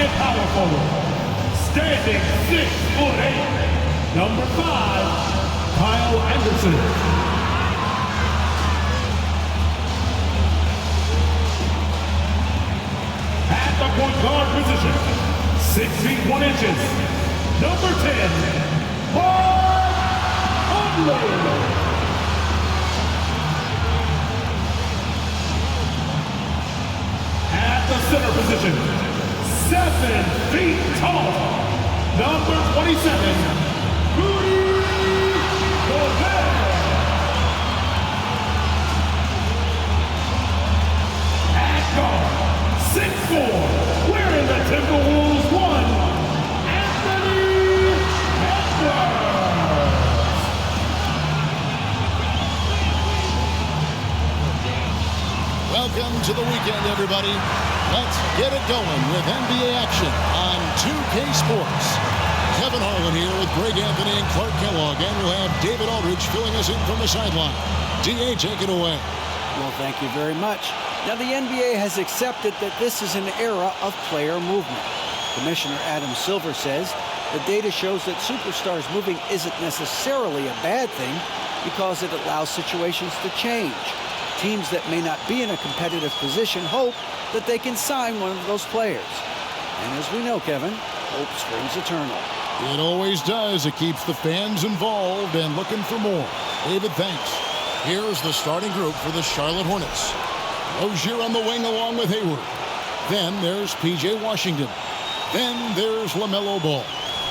designated power forward, standing 6'8", number 5, Kyle Anderson. At the point guard position, 6 feet 1 inches, number 10, Mark Conley. At the center position, 7 feet tall, number 27, Rudy Gobert. At guard, 6'4", wearing the Timberwolves 1, Anthony Edwards. Welcome to the weekend, everybody. Let's get it going with NBA action on 2K Sports. Kevin Harlan here with Greg Anthony and Clark Kellogg, and we'll have David Aldridge filling us in from the sideline. DA, take it away. Well, thank you very much. Now, the NBA has accepted that this is an era of player movement. Commissioner Adam Silver says the data shows that superstars moving isn't necessarily a bad thing because it allows situations to change. Teams that may not be in a competitive position hope that they can sign one of those players. And as we know, Kevin, hope springs eternal. It always does. It keeps the fans involved and looking for more. David, thanks. Here's the starting group for the Charlotte Hornets. Rozier on the wing along with Hayward. Then there's P.J. Washington. Then there's LaMelo Ball.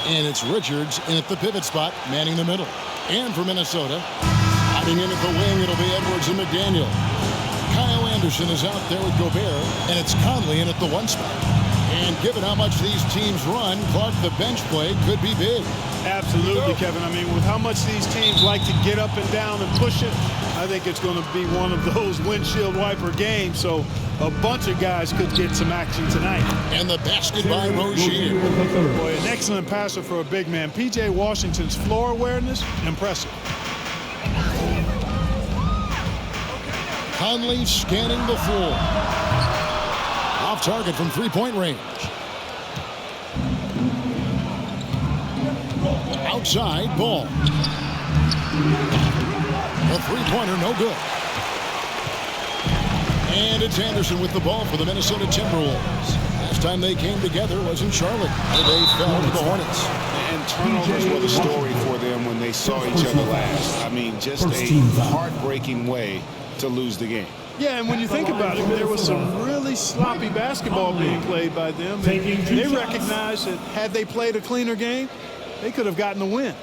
And it's Richards in at the pivot spot, manning the middle. And for Minnesota, hiding in at the wing, it'll be Edwards and McDaniel. Kyle Anderson is out there with Gobert, and it's Conley in at the 1 spot. And given how much these teams run, Clark, the bench play could be big. Absolutely, Kevin. I mean, with how much these teams like to get up and down and push it, I think it's going to be one of those windshield wiper games. So a bunch of guys could get some action tonight. And the basket by Rozier. Boy, an excellent passer for a big man. P.J. Washington's floor awareness, impressive. Conley scanning the floor. Off target from three-point range. Outside, Ball. The three-pointer, no good. And it's Anderson with the ball for the Minnesota Timberwolves. Last time they came together was in Charlotte, where they fell to the Hornets. And turnovers were the story for them when they saw each other last. I mean, just a heartbreaking way to lose the game. Yeah, and when you think about it, there was some really sloppy basketball being played by them. They recognized that had they played a cleaner game, they could have gotten a win.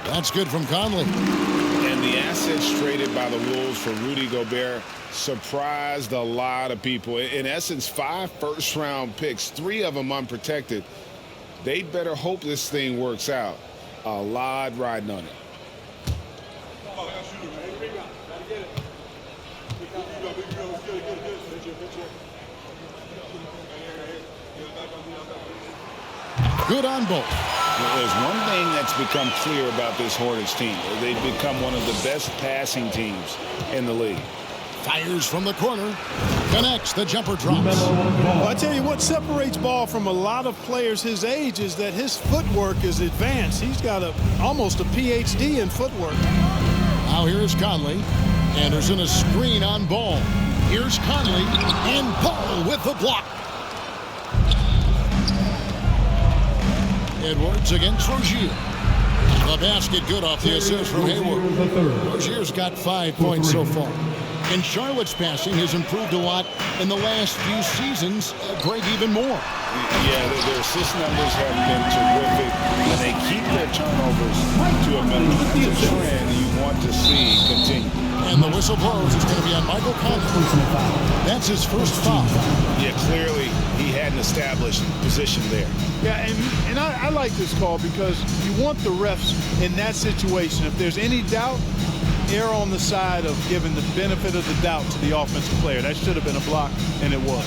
That's good from Conley. And the assets traded by the Wolves for Rudy Gobert surprised a lot of people. In essence, 5 first-round picks, 3 of them unprotected. They'd better hope this thing works out. A lot riding on it. Good on both. Well, there's one thing that's become clear about this Hornets team. They've become one of the best passing teams in the league. Fires from the corner. Connects. The jumper drops. Well, I tell you what separates Ball from a lot of players his age is that his footwork is advanced. He's got almost a PhD in footwork. Now here's Conley. Anderson a screen on Ball. Here's Conley. And Ball with the block. Edwards against Rozier. The basket good off the assist from Hayward. Rozier's got 5 points so far. And Charlotte's passing has improved a lot in the last few seasons. Greg, even more. Yeah, their assist numbers have been terrific, and they keep their turnovers to a minimum. That's a trend you want to see continue. And the whistle blows. It's going to be on Michael Conley. That's his first foul. Yeah, clearly he hadn't established position there. Yeah, and I like this call because you want the refs in that situation. If there's any doubt, err on the side of giving the benefit of the doubt to the offensive player. That should have been a block, and it was.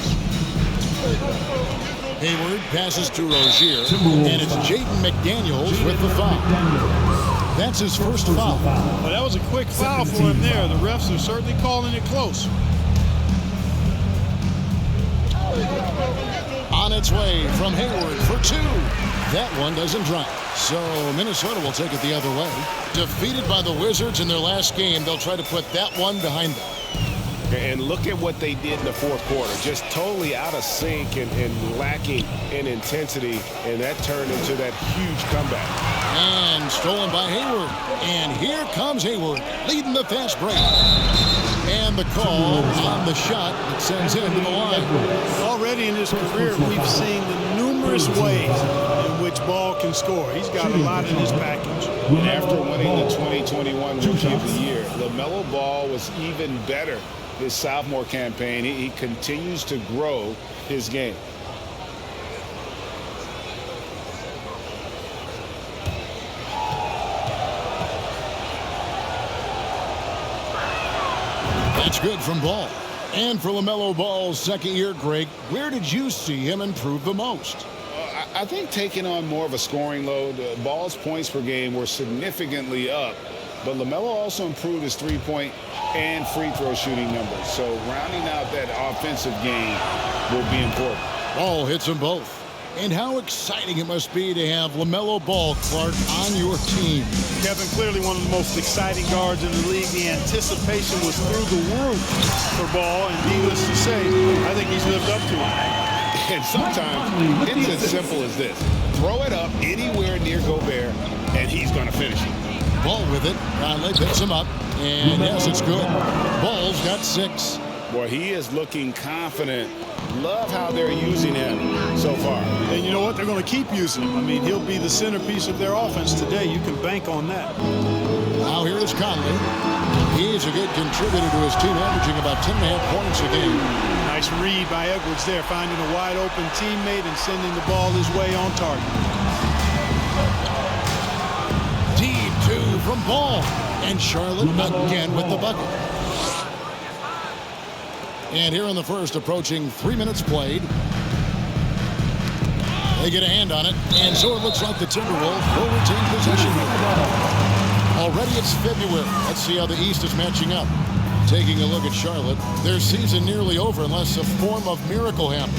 Hayward passes to Rozier, and it's Jaden McDaniels with the foul. That's his first foul. Well, that was a quick foul for him there. The refs are certainly calling it close. On its way from Hayward for two. That one doesn't drop. So Minnesota will take it the other way. Defeated by the Wizards in their last game, they'll try to put that one behind them. And look at what they did in the fourth quarter. Just totally out of sync and lacking in intensity. And that turned into that huge comeback. And stolen by Hayward. And here comes Hayward, leading the fast break. And the call on the shot that sends him to the line. Already in his career, we've seen the numerous ways in which Ball can score. He's got a lot in his package. And after winning the 2021 Rookie of the Year, LaMelo Ball was even better his sophomore campaign. He continues to grow his game. That's good from Ball. And for LaMelo Ball's second year, Greg, where did you see him improve the most? I think taking on more of a scoring load. Ball's points per game were significantly up, but LaMelo also improved his three-point and free throw shooting numbers. So rounding out that offensive game will be important. Ball hits them both. And how exciting it must be to have LaMelo Ball, Clark, on your team. Kevin, clearly one of the most exciting guards in the league. The anticipation was through the roof for Ball, and needless to say, I think he's lived up to it. And sometimes it's as simple as this. Throw it up anywhere near Gobert, and he's going to finish it. Ball with it. Conley picks him up. And yes, it's good. Ball's got 6. Boy, he is looking confident. Love how they're using him so far. And you know what? They're going to keep using him. I mean, he'll be the centerpiece of their offense today. You can bank on that. Now here is Conley. He's a good contributor to his team, averaging about 10.5 points a game. Nice read by Edwards there, finding a wide-open teammate and sending the ball his way on target. Deep 2 from Ball. And Charlotte again with the bucket. And here in the first, approaching 3 minutes played. They get a hand on it, and so it looks like the Timberwolves will retain possession. Already it's February. Let's see how the East is matching up. Taking a look at Charlotte, their season nearly over unless a form of miracle happens.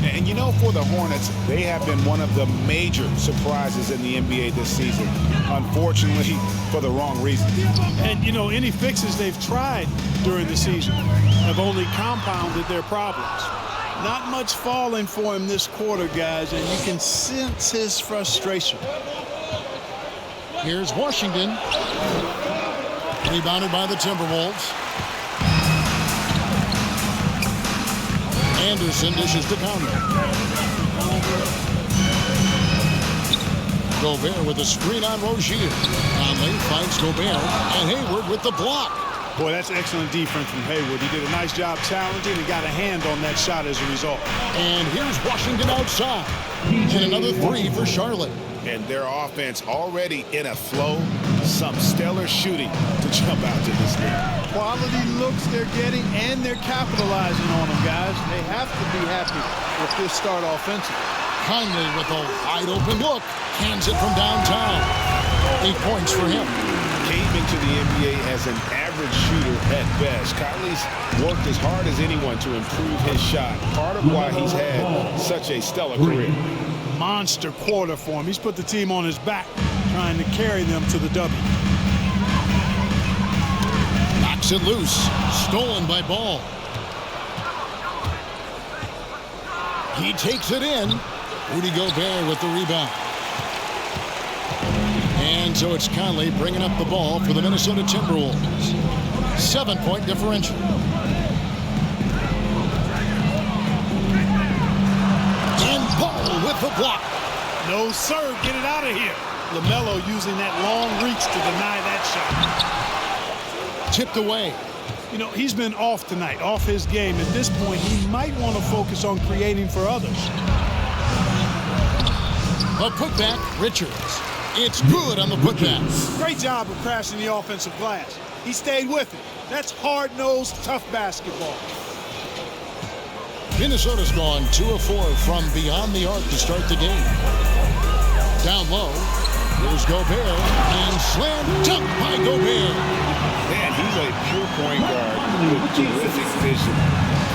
And you know, for the Hornets, they have been one of the major surprises in the NBA this season. Unfortunately, for the wrong reason. And, you know, any fixes they've tried during the season have only compounded their problems. Not much falling for him this quarter, guys, and you can sense his frustration. Here's Washington. Rebounded by the Timberwolves. Anderson dishes to Conley. Gobert with a screen on Rozier. Conley finds Gobert, and Hayward with the block. Boy, that's excellent defense from Hayward. He did a nice job challenging and got a hand on that shot as a result. And here's Washington outside. And another 3 for Charlotte. And their offense already in a flow. Some stellar shooting to jump out to this league. Quality looks they're getting, and they're capitalizing on them, guys. They have to be happy with this start offensively. Conley with a wide-open look. Hands it from downtown. 8 points for him. Came into the NBA as an average shooter at best. Conley's worked as hard as anyone to improve his shot. Part of why he's had such a stellar career. Monster quarter for him. He's put the team on his back, trying to carry them to the W. Knocks it loose. Stolen by Ball. He takes it in. Rudy Gobert with the rebound. And so it's Conley bringing up the ball for the Minnesota Timberwolves. 7-point differential. And Ball with the block. No, sir. Get it out of here. LaMelo using that long reach to deny that shot. Tipped away. You know, he's been off tonight, off his game. At this point, he might want to focus on creating for others. A putback, Richards. It's good on the putback. Great job of crashing the offensive glass. He stayed with it. That's hard-nosed, tough basketball. Minnesota's gone 2 of 4 from beyond the arc to start the game. Down low, here's Gobert, and slam dunk by Gobert. Man, he's a pure point guard with terrific vision.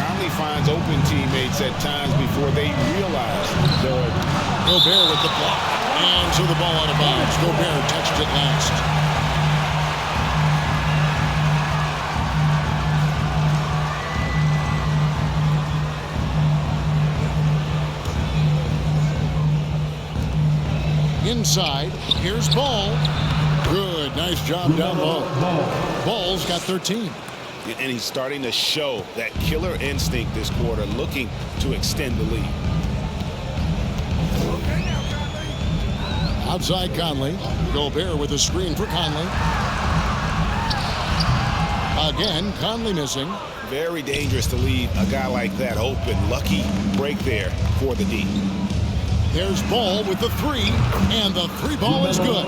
Conley finds open teammates at times before they realize they're open. Gobert with the block, and so the ball out of bounds. Gobert touched it last. Inside, here's Ball. Good, nice job down low. Ball's got 13. And he's starting to show that killer instinct this quarter, looking to extend the lead. Outside Conley. Gobert with a screen for Conley. Again, Conley missing. Very dangerous to leave a guy like that open. Lucky break there for the D. There's Ball with the 3, and the 3 ball is good.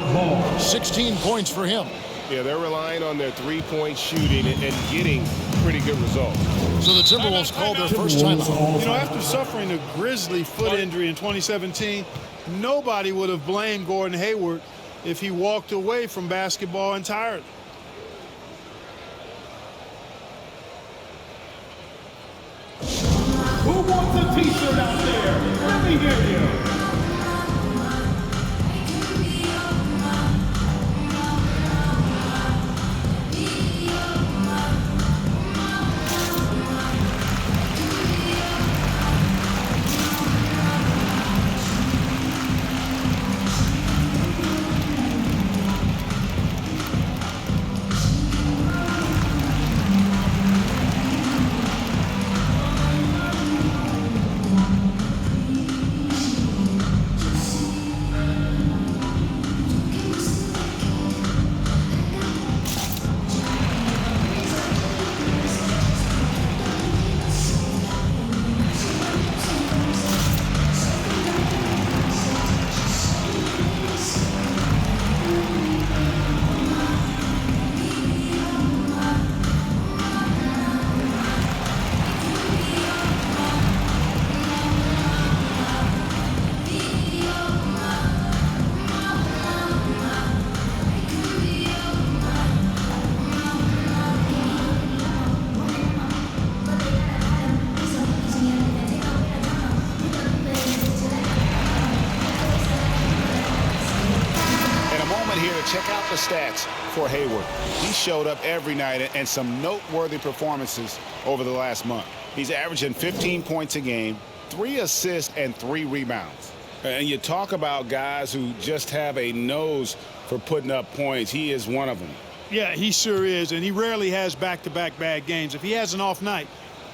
16 points for him. Yeah, they're relying on their three-point shooting and getting pretty good results. So the Timberwolves called their first timeout. You know, after suffering a grisly foot injury in 2017, nobody would have blamed Gordon Hayward if he walked away from basketball entirely. Who wants a t-shirt out there? Let me hear you. Check out the stats for Hayward. He showed up every night and some noteworthy performances over the last month. He's averaging 15 points a game, 3 assists, and 3 rebounds. And you talk about guys who just have a nose for putting up points. He is one of them. Yeah, he sure is, and he rarely has back-to-back bad games. If he has an off night,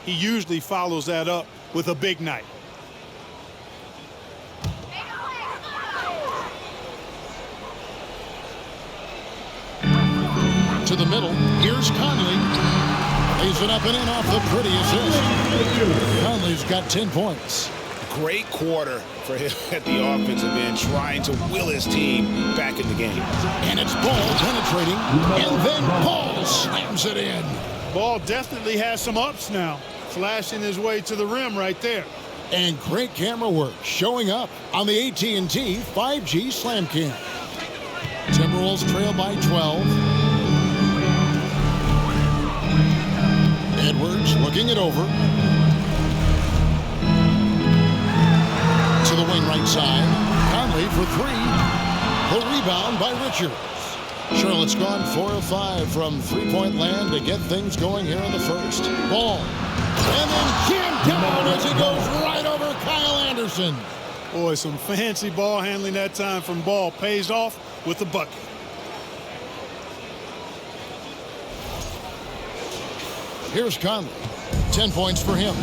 he usually follows that up with a big night. To the middle, here's Conley. Lays it up and in off the pretty assist. Conley's got 10 points. Great quarter for him at the offensive end, trying to will his team back in the game. And it's Ball penetrating, and then Ball slams it in. Ball definitely has some ups now, flashing his way to the rim right there. And great camera work showing up on the AT&T 5G Slam Cam. Timberwolves trail by 12. Edwards looking it over. To the wing right side. Conley for 3. The rebound by Richards. Charlotte's gone 4 of 5 from three-point land to get things going here in the first. Ball. And then jammed down as he goes right over Kyle Anderson. Boy, some fancy ball handling that time from Ball. Pays off with the bucket. Here's Conley. 10 points for him.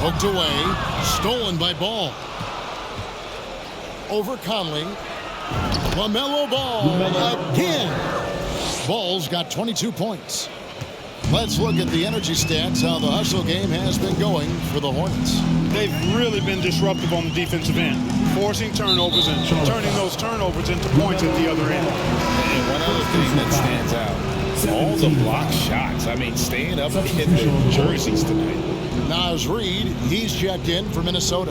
Hooked away. Stolen by Ball. Over Conley. LaMelo Ball again. Ball's got 22 points. Let's look at the energy stats, how the hustle game has been going for the Hornets. They've really been disruptive on the defensive end, forcing turnovers and turning those turnovers into points at the other end. And one other thing that stands out, all the block shots. I mean, staying up in the jerseys tonight. Naz Reid, he's checked in for Minnesota.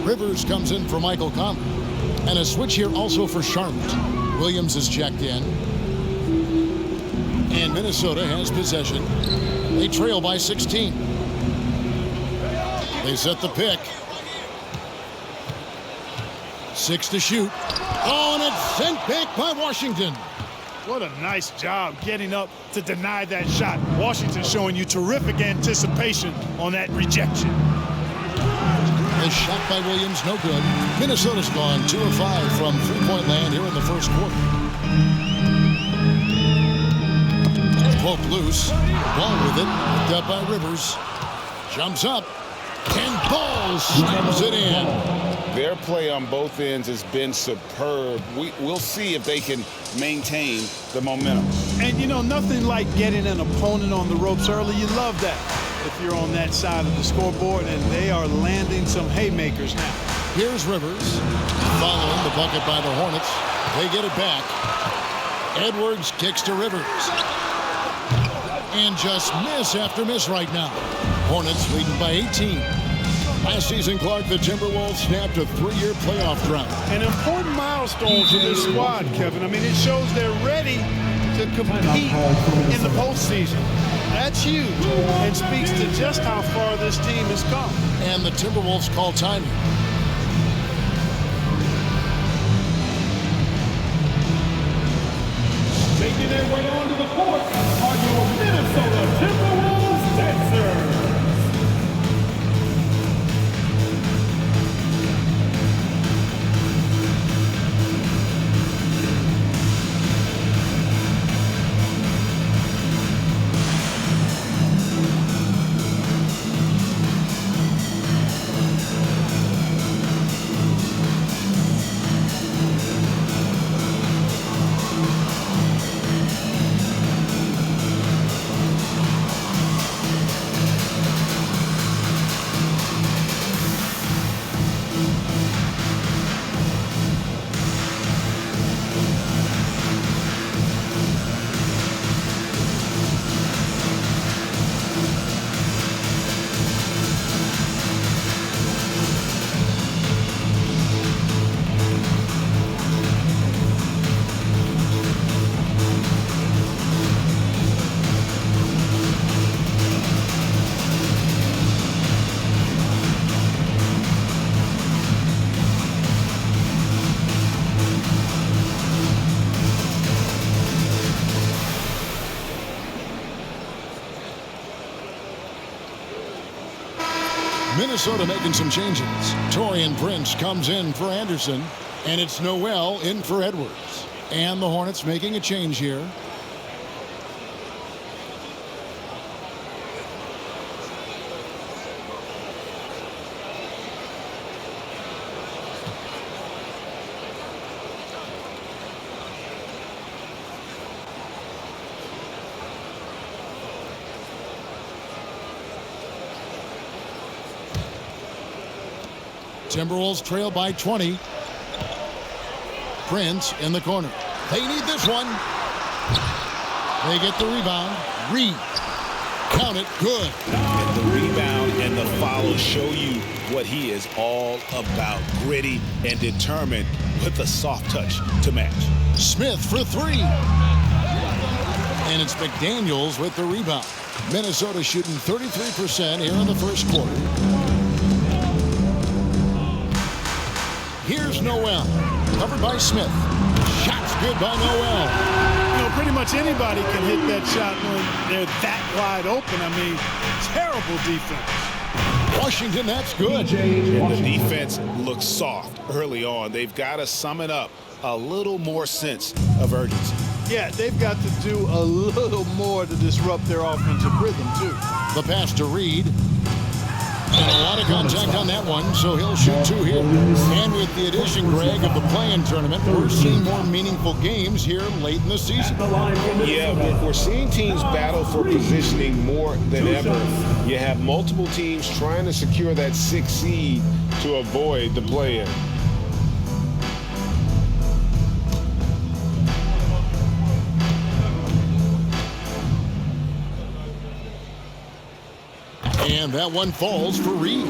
Rivers comes in for Michael Conley. And a switch here also for Charlotte. Williams is checked in. And Minnesota has possession. They trail by 16. They set the pick. 6 to shoot. Oh, and it's sent back by Washington. What a nice job getting up to deny that shot. Washington showing you terrific anticipation on that rejection. The shot by Williams, no good. Minnesota's gone 2 of 5 from three-point land here in the first quarter. Poke loose. Ball with it. Picked up by Rivers. Jumps up. And Ball slams it in. Their play on both ends has been superb. We'll see if they can maintain the momentum. And, you know, nothing like getting an opponent on the ropes early. You love that if you're on that side of the scoreboard, and they are landing some haymakers now. Here's Rivers. Following the bucket by the Hornets. They get it back. Edwards kicks to Rivers. And just miss after miss right now. Hornets leading by 18. Last season, Clark, the Timberwolves snapped a 3-year playoff drought. An important milestone for this squad, Kevin. I mean, it shows they're ready to compete in the postseason. That's huge and speaks to just how far this team has come. And the Timberwolves call timing. Making their way onto the court are your Minnesota Timberwolves dancers. Minnesota making some changes. Taurean Prince comes in for Anderson, and it's Noel in for Edwards. And the Hornets making a change here. Timberwolves trail by 20. Prince in the corner. They need this one. They get the rebound. Reid. Count it. Good. And the rebound and the follow show you what he is all about. Gritty and determined with a soft touch to match. Smith for 3. And it's McDaniels with the rebound. Minnesota shooting 33% here in the first quarter. Here's Noel, covered by Smith. Shot's good by Noel. You know, pretty much anybody can hit that shot when they're that wide open. I mean, terrible defense. Washington, that's good. And the defense looks soft early on. They've got to sum it up. A little more sense of urgency. Yeah, they've got to do a little more to disrupt their offensive rhythm, too. The pass to Reid. And a lot of contact on that one, so he'll shoot 2 here. And with the addition, Greg, of the play-in tournament, we're seeing more meaningful games here late in the season. Yeah, we're seeing teams battle for positioning more than ever. You have multiple teams trying to secure that 6th seed to avoid the play-in. And that one falls for Reed.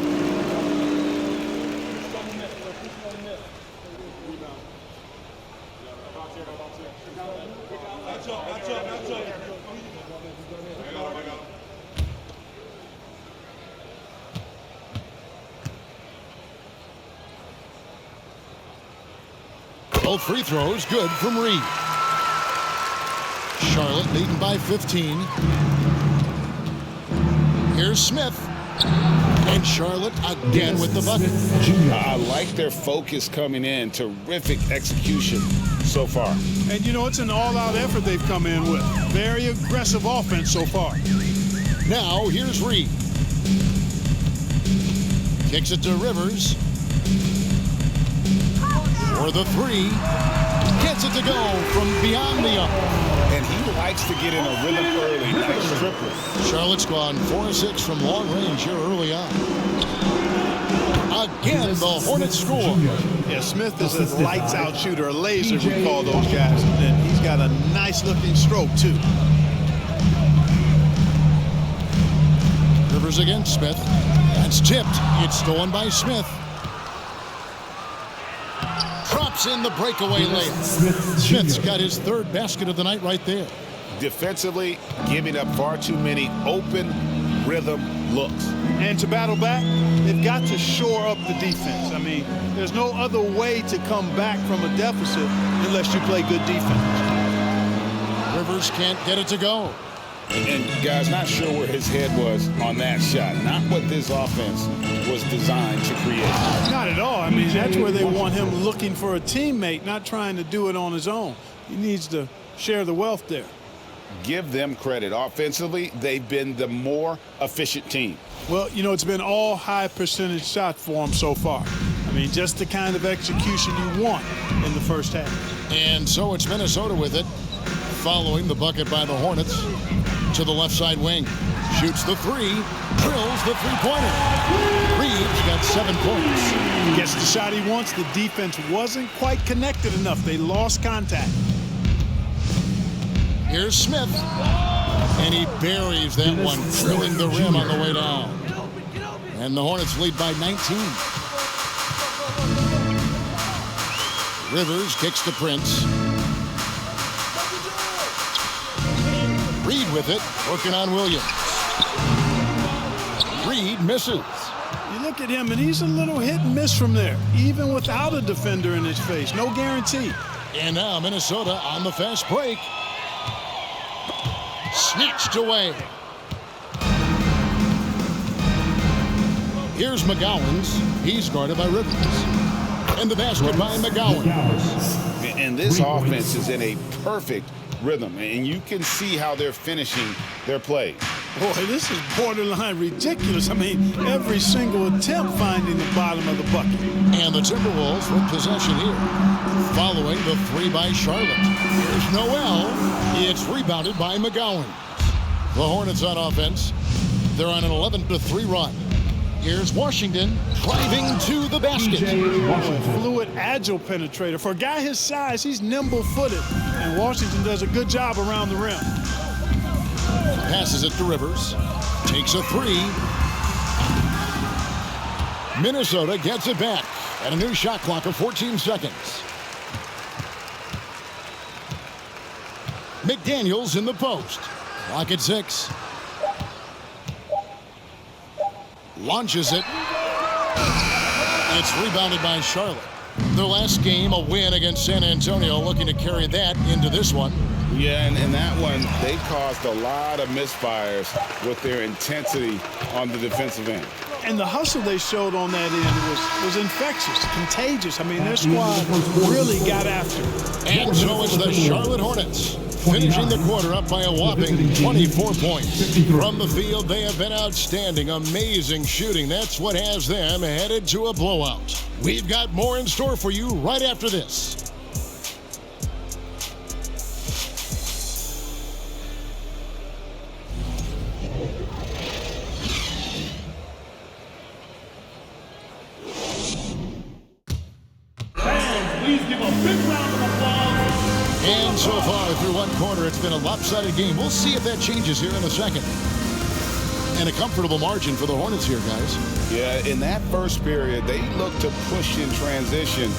Both free throws good from Reed. Charlotte leading by 15. Here's Smith. And Charlotte again with the bucket. I like their focus coming in. Terrific execution so far. And, you know, it's an all-out effort they've come in with. Very aggressive offense so far. Now, here's Reed. Kicks it to Rivers. For the 3. Gets it to go from beyond the arc. And he likes to get in a rhythm early. Nice triplet. Charlotte's gone 4 of 6 from long range here early on. Again, the Hornets score. Yeah, Smith is a lights-out shooter, a laser, we call those guys. And he's got a nice-looking stroke, too. Rivers against Smith. That's tipped. It's stolen by Smith. Drops in the breakaway layup. Smith's got his 3rd basket of the night right there. Defensively, giving up far too many open rhythm looks. And to battle back, they've got to shore up the defense. I mean, there's no other way to come back from a deficit unless you play good defense. Rivers can't get it to go. And guys, not sure where his head was on that shot. Not what this offense was designed to create. Not at all. I mean, that's where they want him looking for a teammate, not trying to do it on his own. He needs to share the wealth there. Give them credit. Offensively, they've been the more efficient team. Well, you know, it's been all high percentage shots for him so far. I mean, just the kind of execution you want in the first half. And so it's Minnesota with it, following the bucket by the Hornets. To the left side wing. Shoots the 3. Drills the 3-pointer. Reed's got 7 points. Gets the shot he wants. The defense wasn't quite connected enough. They lost contact. Here's Smith. And he buries that one, drilling the rim on the way down. And the Hornets lead by 19. Rivers kicks to Prince. Reed with it, working on Williams. Reed misses. You look at him, and he's a little hit and miss from there, even without a defender in his face. No guarantee. And now Minnesota on the fast break. Snatched away. Here's McGowan's. He's guarded by Rivers. And the basket by McGowan. And this offense is in a perfect rhythm, and you can see how they're finishing their play. Boy, this is borderline ridiculous. I mean, every single attempt finding the bottom of the bucket. And the Timberwolves with possession here. Following the 3 by Charlotte. Here's Noel. It's rebounded by McGowan. The Hornets on offense. They're on an 11-3 run. Here's Washington driving to the basket. Fluid, agile penetrator. For a guy his size, he's nimble-footed. And Washington does a good job around the rim. Passes it to Rivers. Takes a 3. Minnesota gets it back at a new shot clock of 14 seconds. McDaniels in the post. Clock at 6. Launches it. It's rebounded by Charlotte. Their last game, a win against San Antonio, looking to carry that into this one. Yeah, and in that one, they caused a lot of misfires with their intensity on the defensive end. And the hustle they showed on that end was infectious, contagious. I mean, their squad really got after it. And so it's the Charlotte Hornets, finishing the quarter up by a whopping 24 points. From the field, they have been outstanding, amazing shooting. That's what has them headed to a blowout. We've got more in store for you right after this. Please give a big round of applause. And so far through one quarter, it's been a lopsided game. We'll see if that changes here in a second. And a comfortable margin for the Hornets here, guys. Yeah, in that first period, they looked to push in transition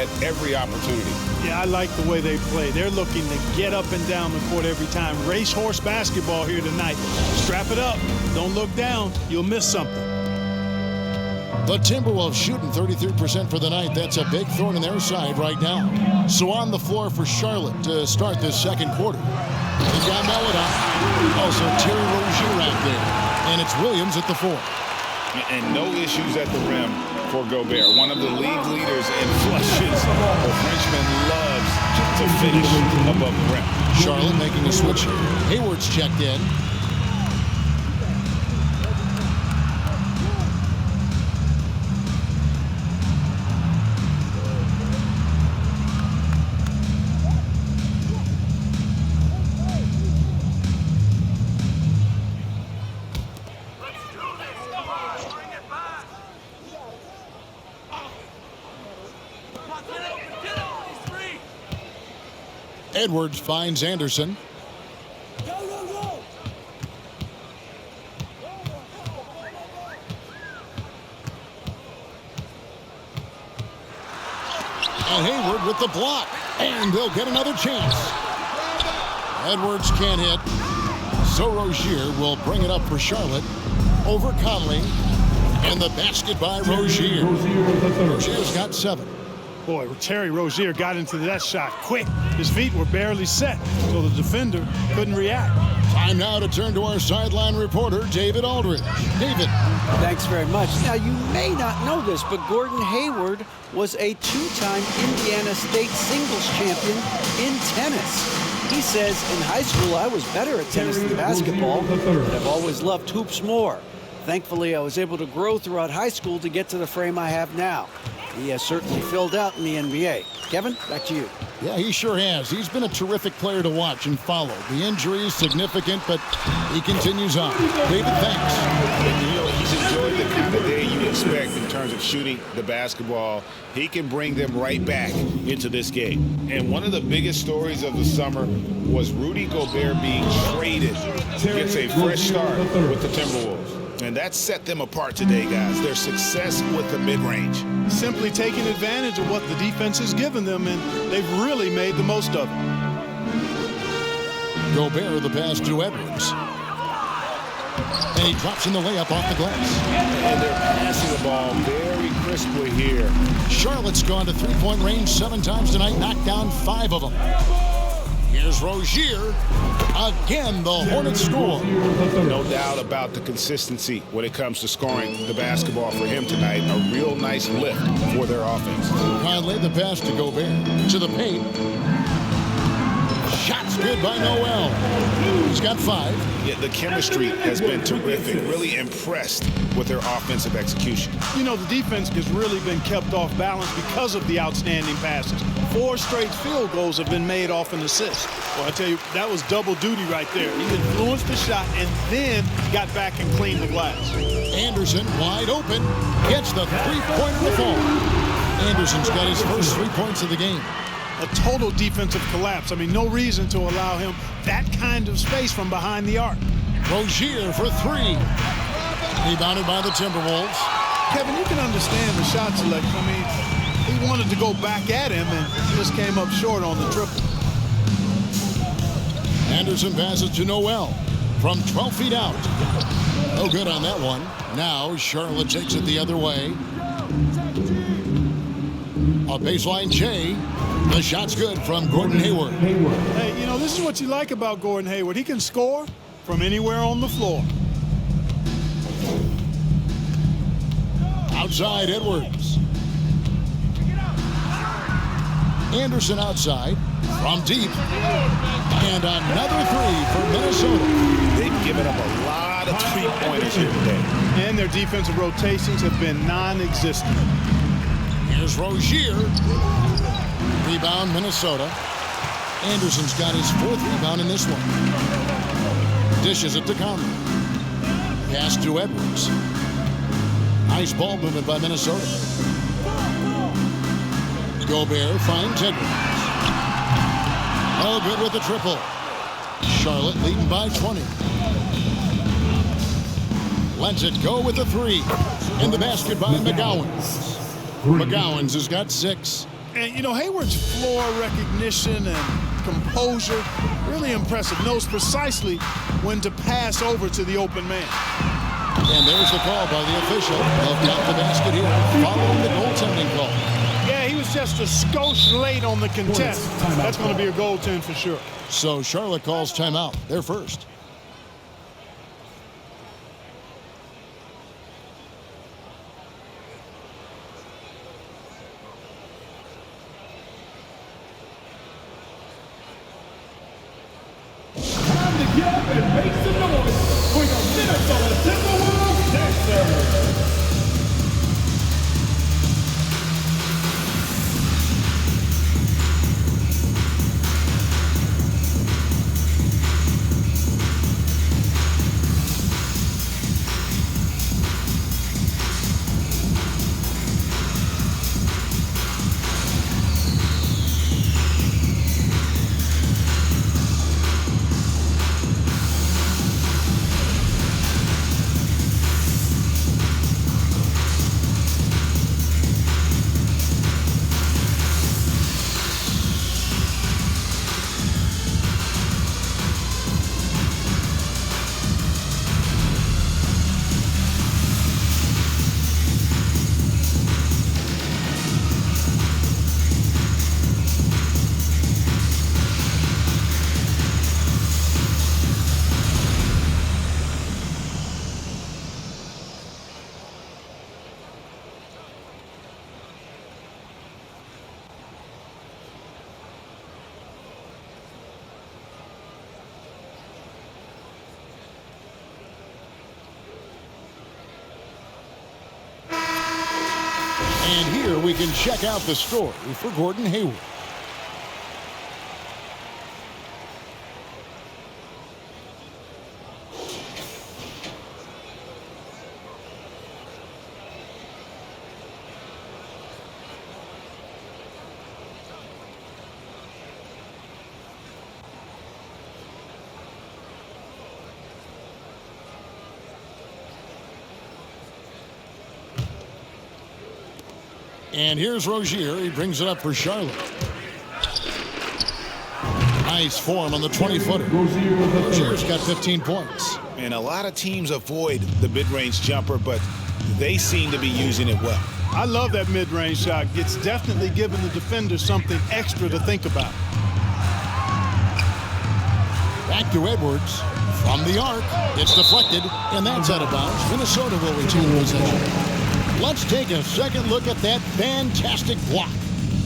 at every opportunity. Yeah, I like the way they play. They're looking to get up and down the court every time. Racehorse basketball here tonight. Strap it up. Don't look down. You'll miss something. The Timberwolves shooting 33% for the night. That's a big thorn in their side right now. So on the floor for Charlotte to start this second quarter. They've got Melodon. Also Terry Rozier out there. And it's Williams at the 4. And no issues at the rim for Gobert. One of the league leaders in flushes. The Frenchman loves to finish above the rim. Charlotte making a switch. Hayward's checked in. Edwards finds Anderson. And Hayward with the block. And they'll get another chance. Edwards can't hit. So Rozier will bring it up for Charlotte over Conley. And the basket by Rozier. Rozier's got 7. Boy, Terry Rozier got into that shot quick. His feet were barely set, so the defender couldn't react. Time now to turn to our sideline reporter, David Aldridge. David. Thanks very much. Now, you may not know this, but Gordon Hayward was a 2-time Indiana State singles champion in tennis. He says, in high school, I was better at tennis than basketball, but I've always loved hoops more. Thankfully, I was able to grow throughout high school to get to the frame I have now. He has certainly filled out in the NBA. Kevin, back to you. Yeah, he sure has. He's been a terrific player to watch and follow. The injury is significant, but he continues on. David, thanks. And, you know, he's enjoyed the kind of day you expect in terms of shooting the basketball. He can bring them right back into this game. And one of the biggest stories of the summer was Rudy Gobert being traded. Gets a fresh start with the Timberwolves. And that set them apart today, guys. Their success with the mid-range. Simply taking advantage of what the defense has given them, and they've really made the most of it. Gobert the pass to Edwards. And he drops in the layup off the glass. And they're passing the ball very crisply here. Charlotte's gone to three-point range 7 times tonight, knocked down 5 of them. Here's Rozier. Again, the Hornets score. No doubt about the consistency when it comes to scoring the basketball for him tonight. A real nice lift for their offense. Conley the pass to Gobert. To the paint. Shots good by Noel. He's got 5. Yeah, the chemistry has been terrific. Really impressed with their offensive execution. You know, the defense has really been kept off balance because of the outstanding passes. 4 straight field goals have been made off an assist. Well, I tell you, that was double duty right there. He influenced the shot and then got back and cleaned the glass. Anderson wide open. Gets the three-pointer to fall. Anderson's got his first 3 points of the game. A total defensive collapse. I mean, no reason to allow him that kind of space from behind the arc. Rozier for 3. Rebounded by the Timberwolves. Kevin, you can understand the shot selection. I mean, he wanted to go back at him and just came up short on the triple. Anderson passes to Noel from 12 feet out. No good on that one. Now Charlotte takes it the other way. A baseline J. The shot's good from Gordon Hayward. Hey, you know, this is what you like about Gordon Hayward. He can score from anywhere on the floor. inside Edwards. Anderson outside from deep. And another three for Minnesota. They've given up a lot of three-pointers here today. And their defensive rotations have been non-existent. Here's Rozier. Rebound, Minnesota. Anderson's got his fourth rebound in this one. Dishes it to Conley. Pass to Edwards. Nice ball movement by Minnesota. Gobert finds Edwards. Oh, good with the triple. Charlotte leading by 20. Lets it go with the three. In the basket by McGowens. McGowens has got 6. And, you know, Hayward's floor recognition and composure, really impressive. Knows precisely when to pass over to the open man. And there's the call by the official. They'll count the basket here, following the goaltending call. Yeah, he was just a skosh late on the contest. That's going to be a goaltend for sure. So Charlotte calls timeout. They're first. Time to get up and make some noise for your Minnesota Timberwolves dancers. And here we can check out the story for Gordon Hayward. And here's Rozier. He brings it up for Charlotte. Nice form on the 20-footer. Rozier's got 15 points. And a lot of teams avoid the mid-range jumper, but they seem to be using it well. I love that mid-range shot. It's definitely giving the defender something extra to think about. Back to Edwards. From the arc. It's deflected, and that's out of bounds. Minnesota will retain possession. Let's take a second look at that fantastic block.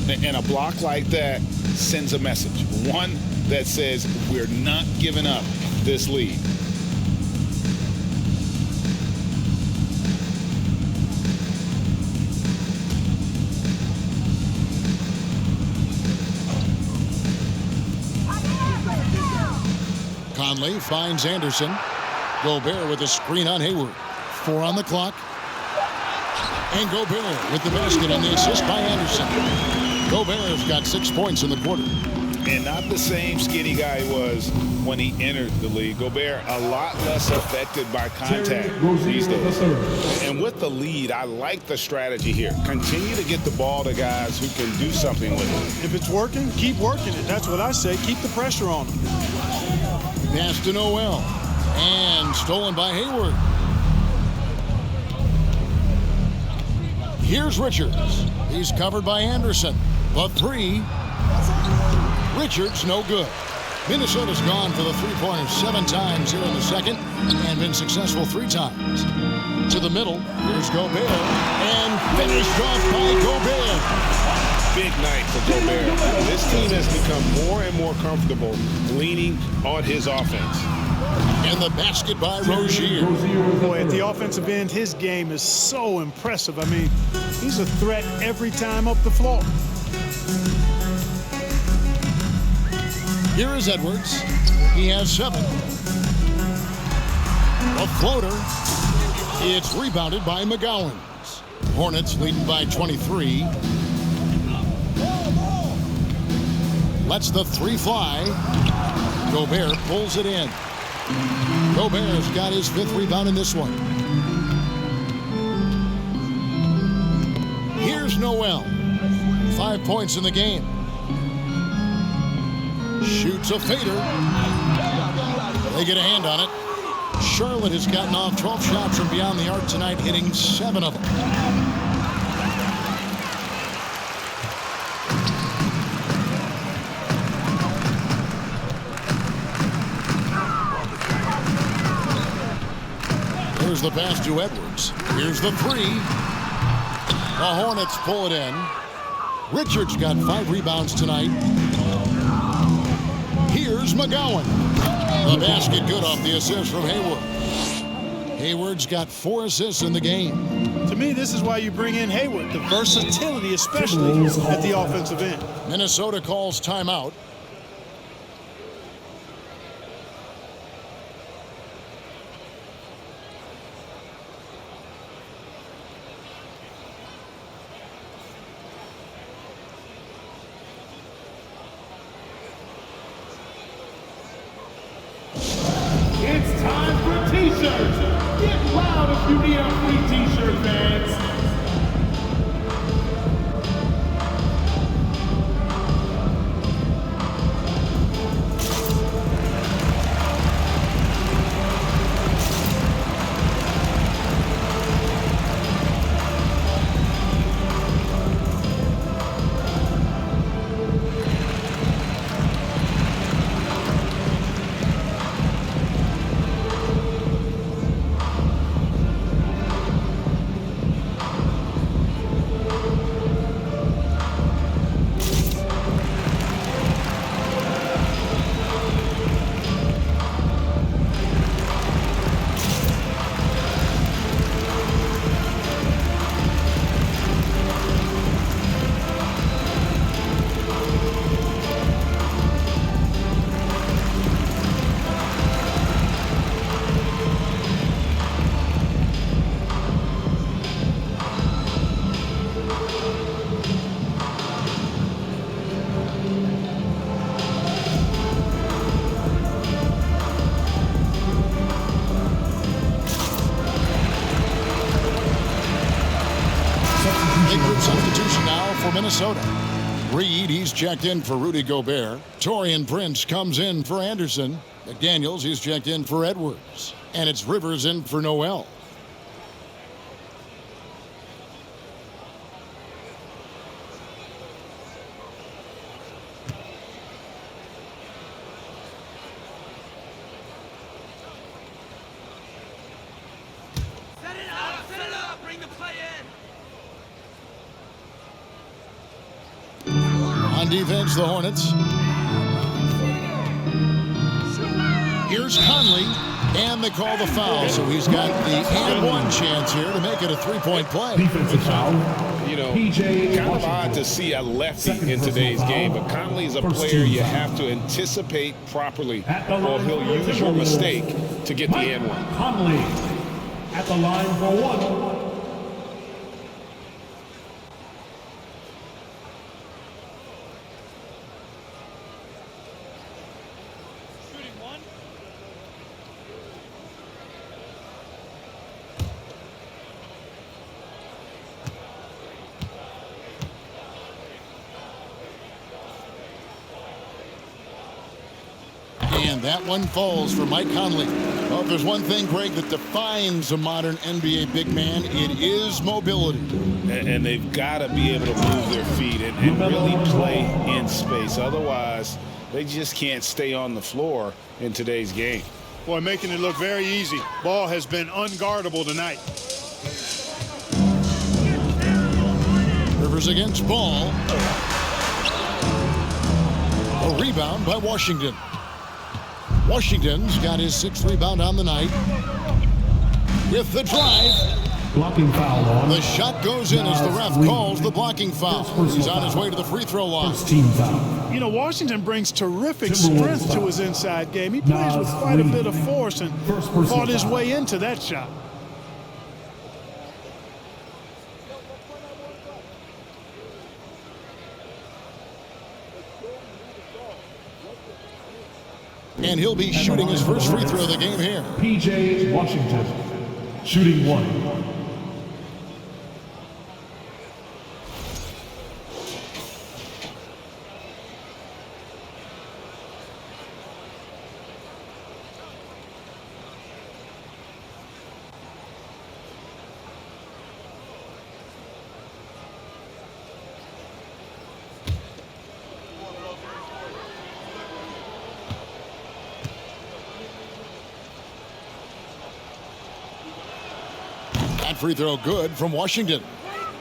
And a block like that sends a message. One that says we're not giving up this lead. Conley finds Anderson. Gobert with a screen on Hayward. 4 on the clock. And Gobert with the basket on the assist by Anderson. Gobert's got 6 points in the quarter. And not the same skinny guy he was when he entered the league. Gobert a lot less affected by contact these days. And with the lead, I like the strategy here. Continue to get the ball to guys who can do something with it. If it's working, keep working it. That's what I say. Keep the pressure on them. Pass to Noel. And stolen by Hayward. Here's Richards. He's covered by Anderson. The three. Richards no good. Minnesota's gone for the three-pointer 7 times here in the second and been successful 3 times. To the middle. Here's Gobert. And finished off by Gobert. Big night for Gobert. This team has become more and more comfortable leaning on his offense. And the basket by Rozier. Boy, at the offensive end, his game is so impressive. I mean, he's a threat every time up the floor. Here is Edwards. He has 7. A floater. It's rebounded by McGowans. Hornets leading by 23. Lets the 3 fly. Gobert pulls it in. Gobert's got his 5th rebound in this one. Here's Noel. 5 points in the game. Shoots a fader. They get a hand on it. Charlotte has gotten off 12 shots from beyond the arc tonight, hitting 7 of them. Here's the pass to Edwards. Here's the 3. The Hornets pull it in. Richards got 5 rebounds tonight. Here's McGowan. The basket good off the assist from Hayward. Hayward's got 4 assists in the game. To me, this is why you bring in Hayward, the versatility, especially at the offensive end. Minnesota calls timeout. It's time for t-shirts. Get loud if you need a free t-shirt, fans. Big group substitution now for Minnesota. Reed, he's checked in for Rudy Gobert. Taurean Prince comes in for Anderson. McDaniels, he's checked in for Edwards. And it's Rivers in for Noel. Set it up, bring the play in. On defense, the Hornets. Here's Conley, and they call the foul, so he's got the and one chance here to make it a 3-point play. Defensive foul. You know, PJ kind of Washington. odd to see a lefty Second in personal today's foul. game, but Conley's a First player team you foul. have to anticipate properly, At the or line he'll for use your Timberwolves. mistake to get the Mike and one. Conley at the line for 1. And that one falls for Mike Conley. Well, if there's one thing, Greg, that defines a modern NBA big man, it is mobility. And they've got to be able to move their feet and really play in space. Otherwise, they just can't stay on the floor in today's game. Boy, making it look very easy. Ball has been unguardable tonight. Rivers against Ball. A rebound by Washington. Washington's got his 6th rebound on the night. With the drive. Blocking foul on. The shot goes in as the ref calls the blocking foul. He's on his way to the free throw line. First team foul. You know, Washington brings terrific Timberwolves strength to his inside game. He plays with quite a bit of force and fought his way into that shot. And he'll be shooting his first free throw of the game here. PJ Washington, shooting 1. That free throw good from Washington.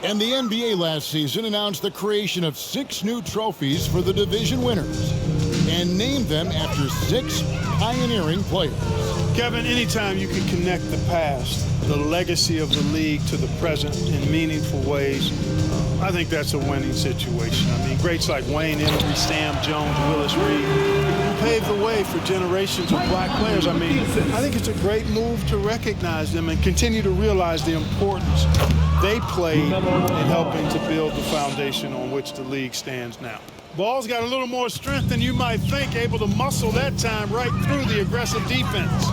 And the NBA last season announced the creation of 6 new trophies for the division winners and named them after 6 pioneering players. Kevin, anytime you can connect the past, the legacy of the league to the present in meaningful ways, I think that's a winning situation. I mean, greats like Wayne Ellington, Sam Jones, Willis Reed, who paved the way for generations of black players. I mean, I think it's a great move to recognize them and continue to realize the importance they played in helping to build the foundation on which the league stands now. Ball's got a little more strength than you might think, able to muscle that time right through the aggressive defense.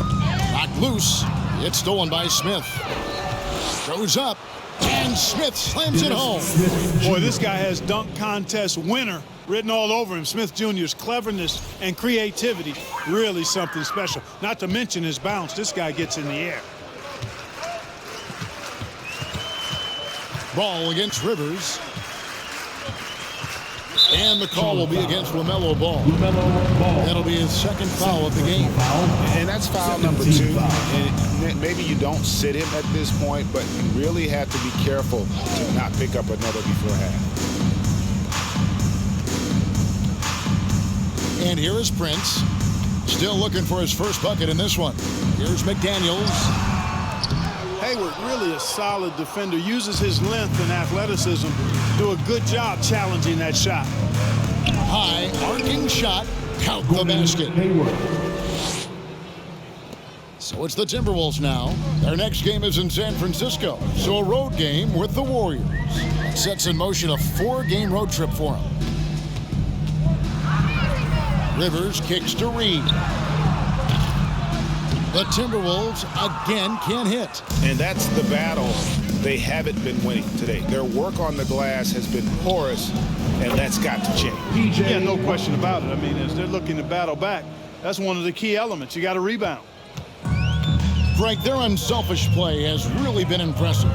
Knocked loose. It's stolen by Smith. Goes up. And Smith slams it home. Boy, this guy has dunk contest winner written all over him. Smith Jr.'s cleverness and creativity, really something special. Not to mention his bounce. This guy gets in the air. Ball against Rivers. And the call will be against LaMelo Ball. That'll be his 2nd foul of the game. And that's foul number 2. And maybe you don't sit him at this point, but you really have to be careful to not pick up another before half. And here is Prince. Still looking for his first bucket in this one. Here's McDaniels. Hayward, really a solid defender, uses his length and athleticism to do a good job challenging that shot. High, arcing shot, count the basket. So it's the Timberwolves now. Their next game is in San Francisco, so a road game with the Warriors. It sets in motion a 4-game road trip for them. Rivers kicks to Reed. The Timberwolves again can't hit. And that's the battle they haven't been winning today. Their work on the glass has been porous, and that's got to change. Yeah, no question about it. I mean, as they're looking to battle back, that's one of the key elements. You got to rebound. Greg, their unselfish play has really been impressive.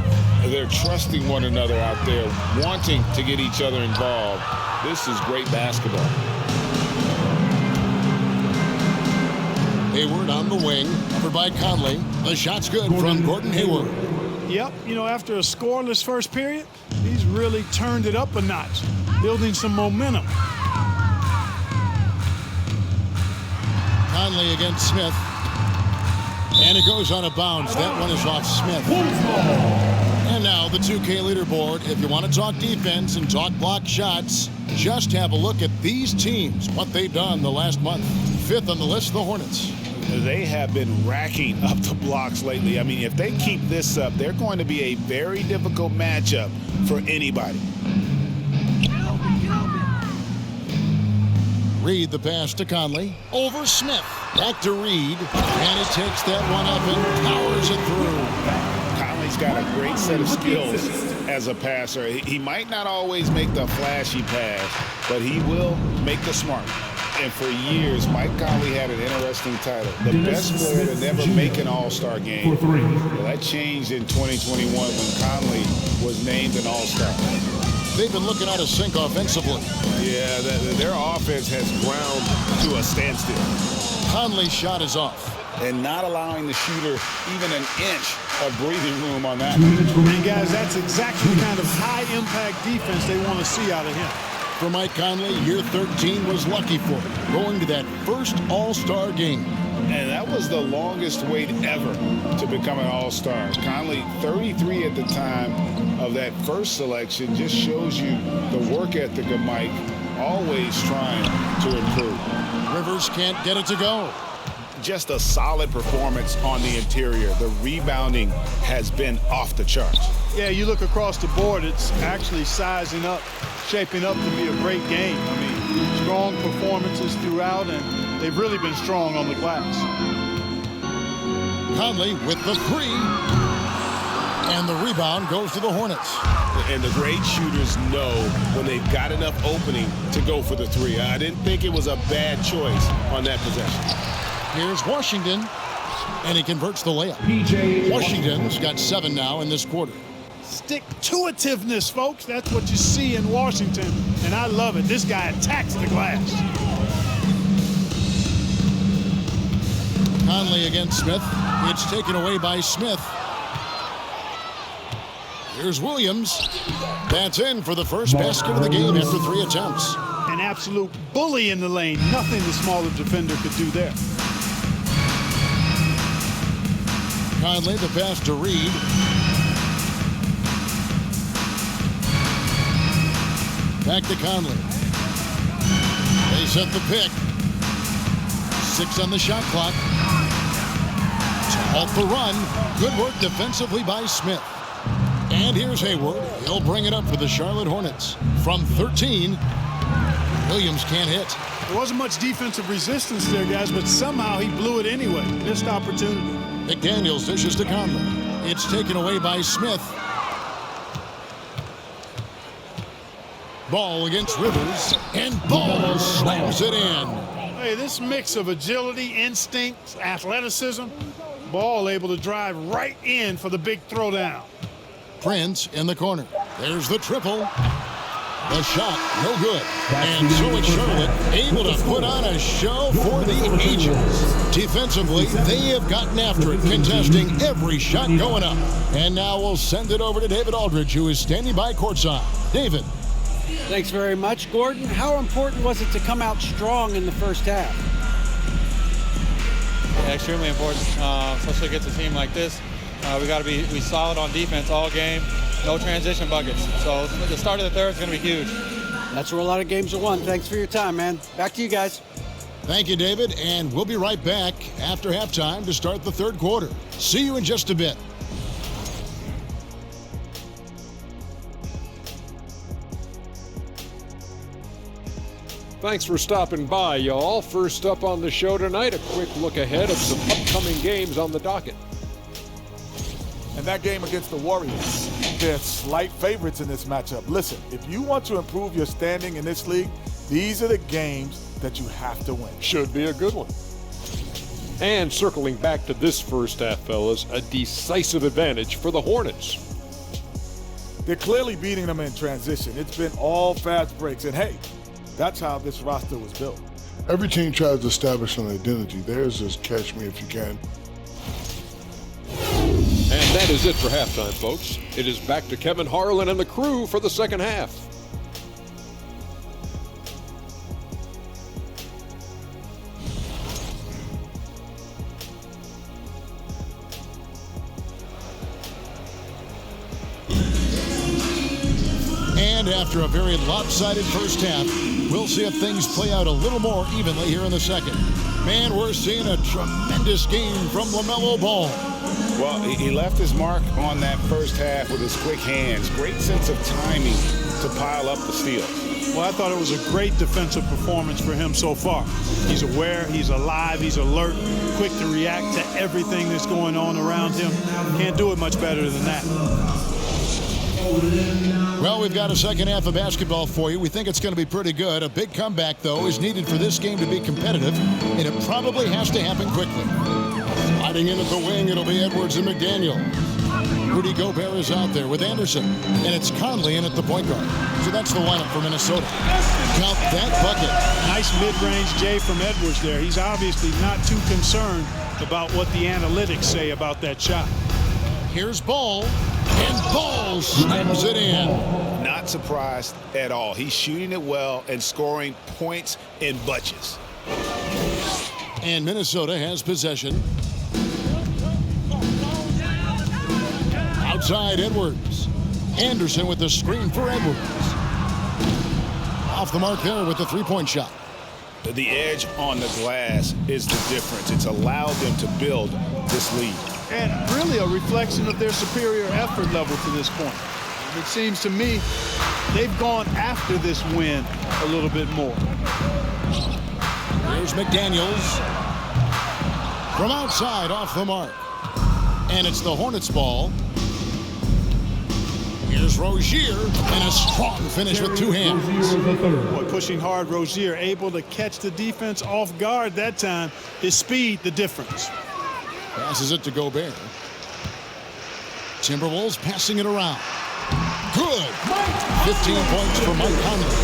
They're trusting one another out there, wanting to get each other involved. This is great basketball. Hayward on the wing, covered by Conley. The shot's good from Gordon Hayward. Yep, you know, after a scoreless first period, he's really turned it up a notch, building some momentum. Conley against Smith. And it goes on a bounce. That one is off Smith. And now the 2K leaderboard. If you want to talk defense and talk block shots, just have a look at these teams, what they've done the last month. 5th on the list, the Hornets. They have been racking up the blocks lately. I mean, if they keep this up, they're going to be a very difficult matchup for anybody. Reed the pass to Conley. Over Smith. Back to Reed. And he takes that one up and powers it through. Conley's got a great set of skills as a passer. He might not always make the flashy pass, but he will make the smart. And for years, Mike Conley had an interesting title. The best player to never make an all-star game. Well, that changed in 2021 when Conley was named an all-star. They've been looking out of sync offensively. Yeah, their offense has ground to a standstill. Conley's shot is off. and not allowing the shooter even an inch of breathing room on that. And guys, that's exactly the kind of high-impact defense they want to see out of him. For Mike Conley, year 13 was lucky for him, going to that first All-Star game. And that was the longest wait ever to become an All-Star. Conley, 33 at the time of that first selection, just shows you the work ethic of Mike, always trying to improve. Rivers can't get it to go. Just a solid performance on the interior. The rebounding has been off the charts. Yeah, you look across the board, it's actually sizing up, shaping up to be a great game. I mean, strong performances throughout, and they've really been strong on the glass. Conley with the three. And the rebound goes to the Hornets. And the great shooters know when they've got enough opening to go for the three. I didn't think it was a bad choice on that possession. Here's Washington, and he converts the layup. Washington's got 7 now in this quarter. Stick-to-itiveness, folks. That's what you see in Washington, and I love it. This guy attacks the glass. Conley against Smith. It's taken away by Smith. Here's Williams. That's in for the first basket of the game after 3 attempts. An absolute bully in the lane. Nothing the smaller defender could do there. Conley, the pass to Reed. Back to Conley. They set the pick. 6 on the shot clock. To halt the run. Good work defensively by Smith. And here's Hayward. He'll bring it up for the Charlotte Hornets. From 13, Williams can't hit. There wasn't much defensive resistance there, guys, but somehow he blew it anyway. Missed opportunity. McDaniels dishes to Conley. It's taken away by Smith. Ball against Rivers, and Ball slams it in. Hey, this mix of agility, instinct, athleticism, Ball able to drive right in for the big throwdown. Prince in the corner. There's the triple. The shot, no good. And so it's Charlotte able to put on a show for the ages. Defensively, they have gotten after it, contesting every shot going up. And now we'll send it over to David Aldridge, who is standing by courtside. David. Thanks very much, Gordon. How important was it to come out strong in the first half? Yeah, extremely important, especially against a team like this. We got to be solid on defense all game. No transition buckets. So the start of the third is going to be huge. That's where a lot of games are won. Thanks for your time, man. Back to you guys. Thank you, David. And we'll be right back after halftime to start the third quarter. See you in just a bit. Thanks for stopping by, y'all. First up on the show tonight, a quick look ahead of some upcoming games on the docket. And that game against the Warriors, they're slight favorites in this matchup. Listen, if you want to improve your standing in this league, these are the games that you have to win. Should be a good one. And circling back to this first half, fellas, a decisive advantage for the Hornets. They're clearly beating them in transition. It's been all fast breaks. And hey, that's how this roster was built. Every team tries to establish an identity. Theirs is catch me if you can. And that is it for halftime, folks. It is back to Kevin Harlan and the crew for the second half. And after a very lopsided first half, we'll see if things play out a little more evenly here in the second. Man, we're seeing a tremendous game from LaMelo Ball. Well, he left his mark on that first half with his quick hands. Great sense of timing to pile up the steals. Well, I thought it was a great defensive performance for him so far. He's aware, he's alive, he's alert, quick to react to everything that's going on around him. Can't do it much better than that. Well, we've got a second half of basketball for you. We think it's going to be pretty good. A big comeback, though, is needed for this game to be competitive, and it probably has to happen quickly. Sliding in at the wing, it'll be Edwards and McDaniel. Rudy Gobert is out there with Anderson, and it's Conley in at the point guard. So that's the lineup for Minnesota. Count that bucket. Nice mid-range J from Edwards there. He's obviously not too concerned about what the analytics say about that shot. Here's Ball, and Ball slams it in. Not surprised at all. He's shooting it well and scoring points in bunches. And Minnesota has possession. Outside Edwards. Anderson with the screen for Edwards. Off the mark there with the three-point shot. The edge on the glass is the difference. It's allowed them to build this lead. And really a reflection of their superior effort level to this point. It seems to me they've gone after this win a little bit more. Here's McDaniels. From outside, off the mark. And it's the Hornets ball. Here's Rozier, and a strong finish with two hands. Boy, pushing hard, Rozier able to catch the defense off guard that time. His speed, the difference. Passes it to Gobert. Timberwolves passing it around. Good. 15 points for Mike Conley.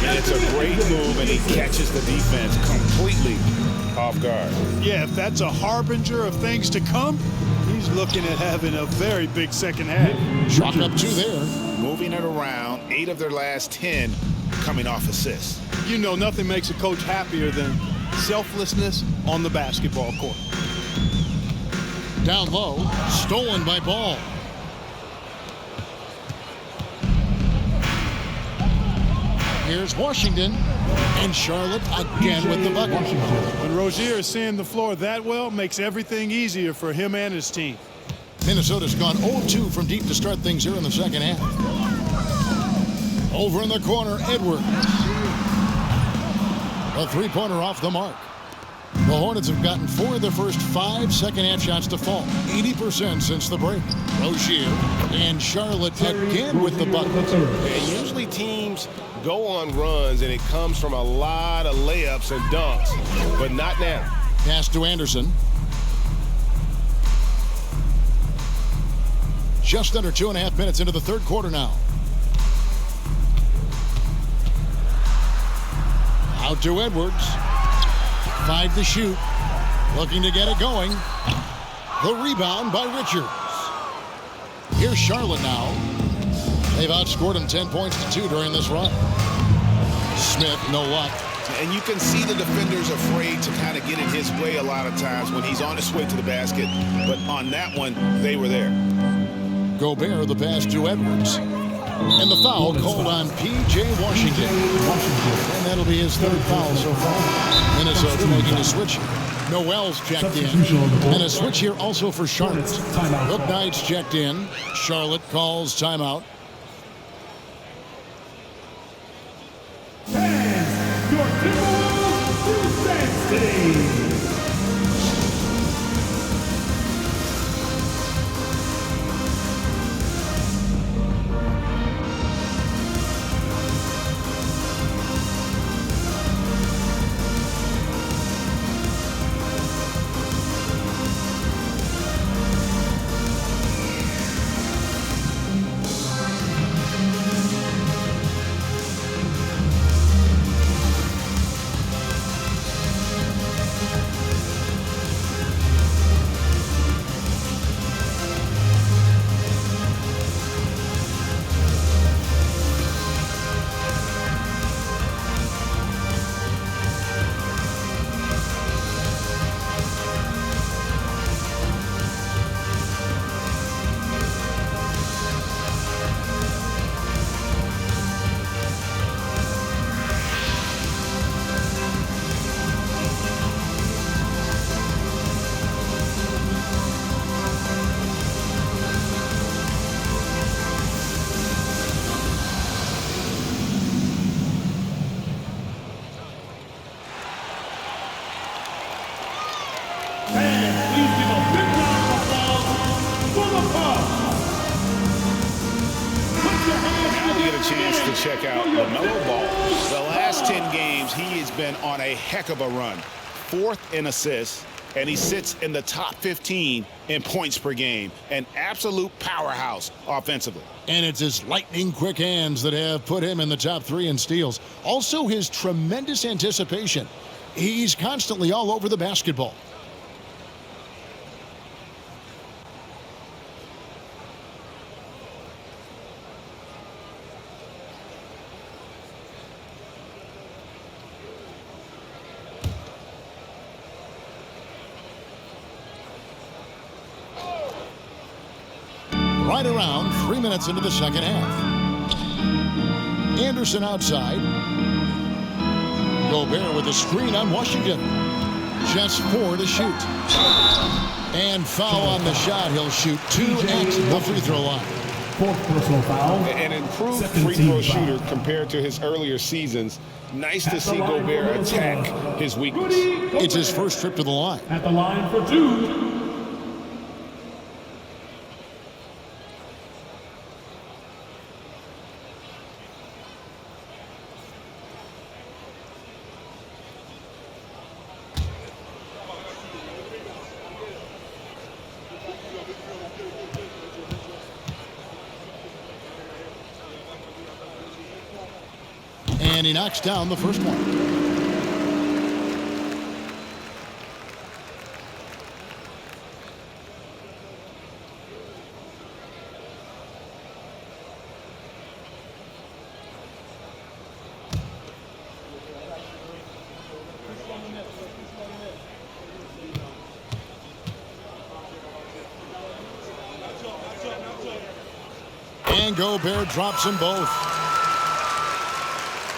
And it's a great move, and he catches the defense completely off guard. Yeah, if that's a harbinger of things to come, he's looking at having a very big second half. Chalk up two there. Moving it around, 8 of their last 10 coming off assists. You know, nothing makes a coach happier than selflessness on the basketball court. Down low, stolen by Ball. Here's Washington, and Charlotte again with the bucket. When Rozier is seeing the floor that well, makes everything easier for him and his team. Minnesota's gone 0-2 from deep to start things here in the second half. Over in the corner, Edwards. A three-pointer off the mark. The Hornets have gotten 4 of their first 5 second-half shots to fall. 80% since the break. Rozier and Charlotte again with the bucket. And usually teams go on runs, and it comes from a lot of layups and dunks, but not now. Pass to Anderson. Just under 2.5 minutes into the third quarter now. Out to Edwards. 5 to shoot. Looking to get it going. The rebound by Richards. Here's Charlotte now. They've outscored him 10 points to 2 during this run. Smith, no luck. And you can see the defenders afraid to kind of get in his way a lot of times when he's on his way to the basket. But on that one, they were there. Gobert, the pass to Edwards. And the foul called on P.J. Washington. And that'll be his third foul so far. Minnesota making a switch. Noel's checked in. And a switch here also for Charlotte. Look Knight's checked in. Charlotte calls timeout. And your Timberwolves defense team. Check out LaMelo Ball. The last 10 games, he has been on a heck of a run. 4th in assists, and he sits in the top 15 in points per game. An absolute powerhouse offensively. And it's his lightning-quick hands that have put him in the top 3 in steals. Also, his tremendous anticipation. He's constantly all over the basketball. Right around 3 minutes into the second half. Anderson outside. Gobert with a screen on Washington. Just 4 to shoot. And foul on the shot. He'll shoot 2 at the free throw line. Fourth personal foul. An improved free throw shooter compared to his earlier seasons. Nice to see Gobert attack his weakness. It's his first trip to the line. At the line for 2. And he knocks down the first one. And Gobert drops them both.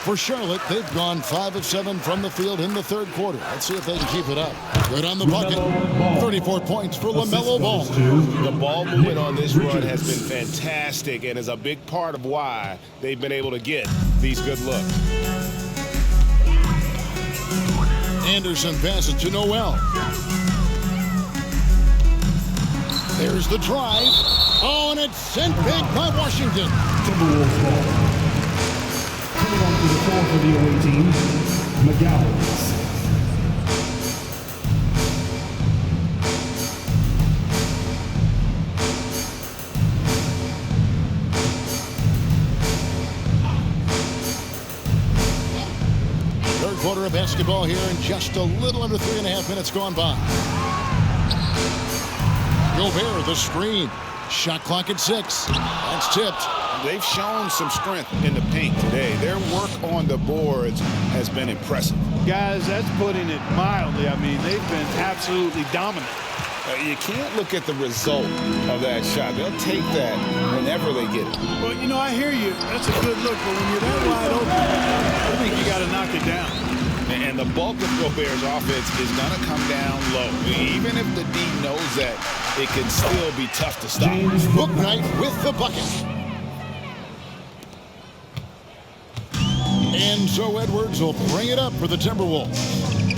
For Charlotte, they've gone 5 of 7 from the field in the third quarter. Let's see if they can keep it up. Good on the bucket. 34 points for LaMelo Ball. The ball movement on this run has been fantastic and is a big part of why they've been able to get these good looks. Anderson passes to Noel. There's the drive. Oh, and it's sent big by Washington. Timberwolves ball. Coming onto the floor for the away team, Minneapolis. Third quarter of basketball here, and just a little under 3.5 minutes gone by. Gobert, the screen. Shot clock at 6. That's tipped. They've shown some strength in the paint today. Their work on the boards has been impressive. Guys, that's putting it mildly. I mean, they've been absolutely dominant. You can't look at the result of that shot. They'll take that whenever they get it. Well, you know, I hear you. That's a good look, but when you're that wide open, I think you got to knock it down. And the bulk of Gobert's offense is going to come down low. Even if the D knows that, it can still be tough to stop. Book night with the bucket. And so Edwards will bring it up for the Timberwolves.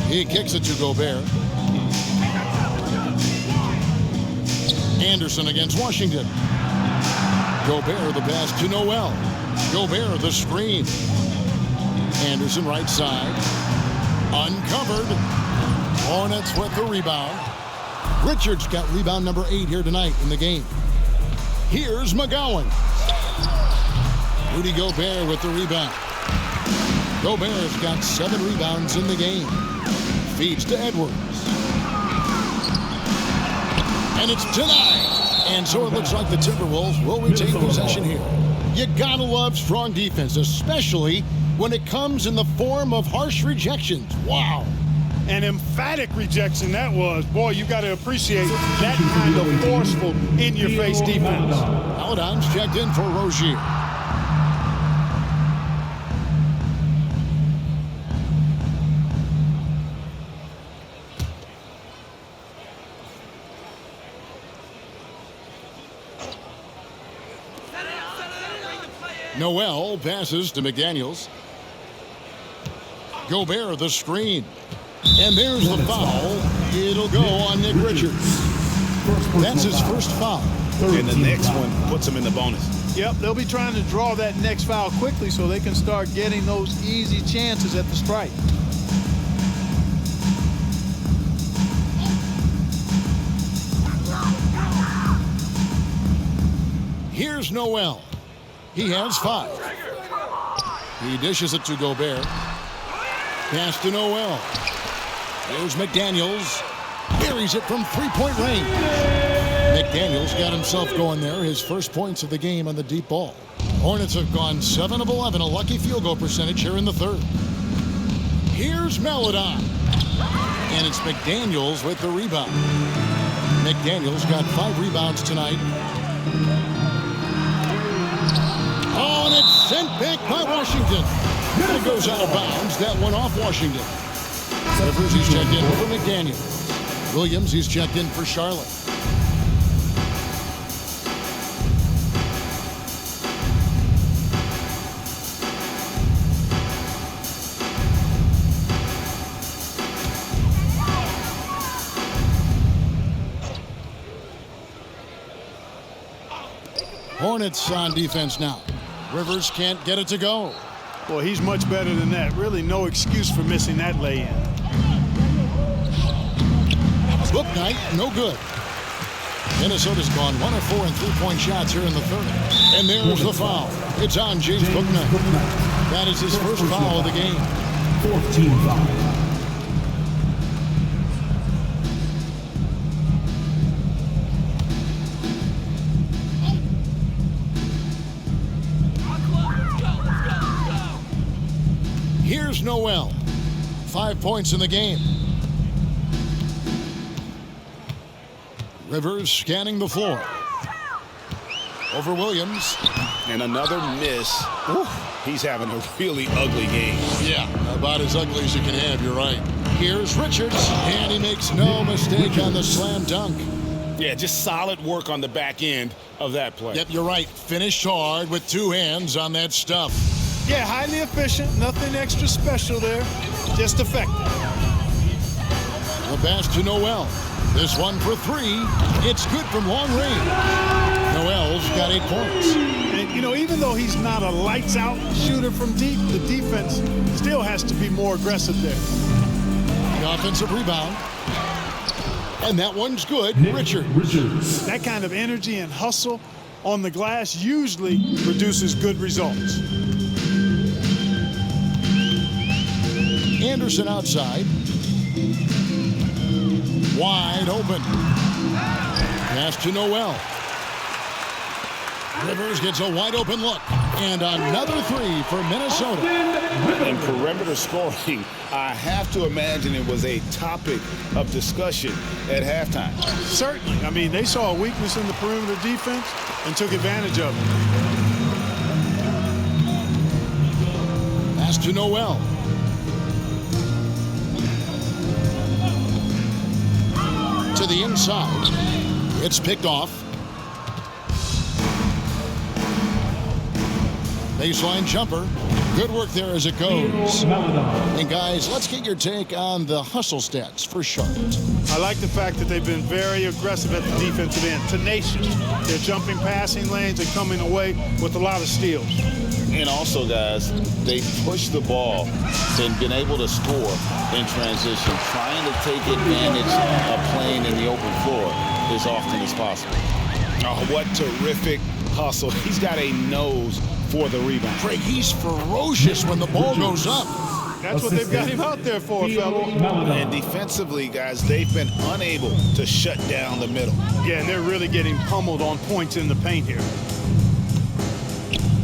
He kicks it to Gobert. Anderson against Washington. Gobert the pass to Noel. Gobert the screen. Anderson right side. Uncovered. Hornets with the rebound. Richards got rebound number 8 here tonight in the game. Here's McGowan. Rudy Gobert with the rebound. Gobert's got 7 rebounds in the game. Feeds to Edwards. And it's denied. And so it looks like the Timberwolves will retain possession here. You gotta love strong defense, especially when it comes in the form of harsh rejections. Wow. An emphatic rejection that was. Boy, you got to appreciate that kind of forceful, in-your-face defense. Paladon's checked in for Rozier. Noel passes to McDaniels. Gobert the screen. And there's the foul. It'll go on Nick Richards. That's his first foul. And the next one puts him in the bonus. Yep, they'll be trying to draw that next foul quickly so they can start getting those easy chances at the strike. Here's Noel. He has 5. He dishes it to Gobert. Pass to Noel. Here's McDaniels. Buries it from three-point range. McDaniels got himself going there. His first points of the game on the deep ball. Hornets have gone 7 of 11, a lucky field goal percentage here in the third. Here's Maledon. And it's McDaniels with the rebound. McDaniels got 5 rebounds tonight. Oh, and it's sent back by Washington. It goes out of bounds. That one off Washington. Rivers, he's checked in for McDaniels. Williams, he's checked in for Charlotte. Hornets on defense now. Rivers can't get it to go. Boy, he's much better than that. Really no excuse for missing that lay-in. Book night, no good. Minnesota's gone 1 of 4 in three-point shots here in the third. And there's the foul. It's on James Bouknight. That is his first foul of the game. 14 foul. Here's Noel. 5 points in the game. Rivers scanning the floor. Over Williams. And another miss. Ooh, he's having a really ugly game. Yeah, about as ugly as you can have, you're right. Here's Richards, and he makes no mistake on the slam dunk. Yeah, just solid work on the back end of that play. Yep, you're right. Finished hard with 2 hands on that stuff. Yeah, highly efficient. Nothing extra special there. Just effective. The pass to Noel. This one for 3. It's good from long range. Noel's got 8 points. And, you know, even though he's not a lights-out shooter from deep, the defense still has to be more aggressive there. The offensive rebound. And that one's good. Richards. That kind of energy and hustle on the glass usually produces good results. Anderson outside. Wide open. Pass to Noel. Rivers gets a wide open look. And another 3 for Minnesota. And perimeter scoring, I have to imagine it was a topic of discussion at halftime. Certainly. I mean, they saw a weakness in the perimeter defense and took advantage of it. Pass to Noel. To the inside. It's picked off. Baseline jumper. Good work there as it goes. And guys, let's get your take on the hustle stats for Charlotte. I like the fact that they've been very aggressive at the defensive end. Tenacious. They're jumping passing lanes and coming away with a lot of steals. And also, guys, they push the ball and been able to score in transition, trying to take advantage of playing in the open floor as often as possible. Oh, what terrific hustle. He's got a nose for the rebound. Craig, he's ferocious when the ball goes up. That's what they've got him out there for, fellas. And defensively, guys, they've been unable to shut down the middle. Yeah, and they're really getting pummeled on points in the paint here.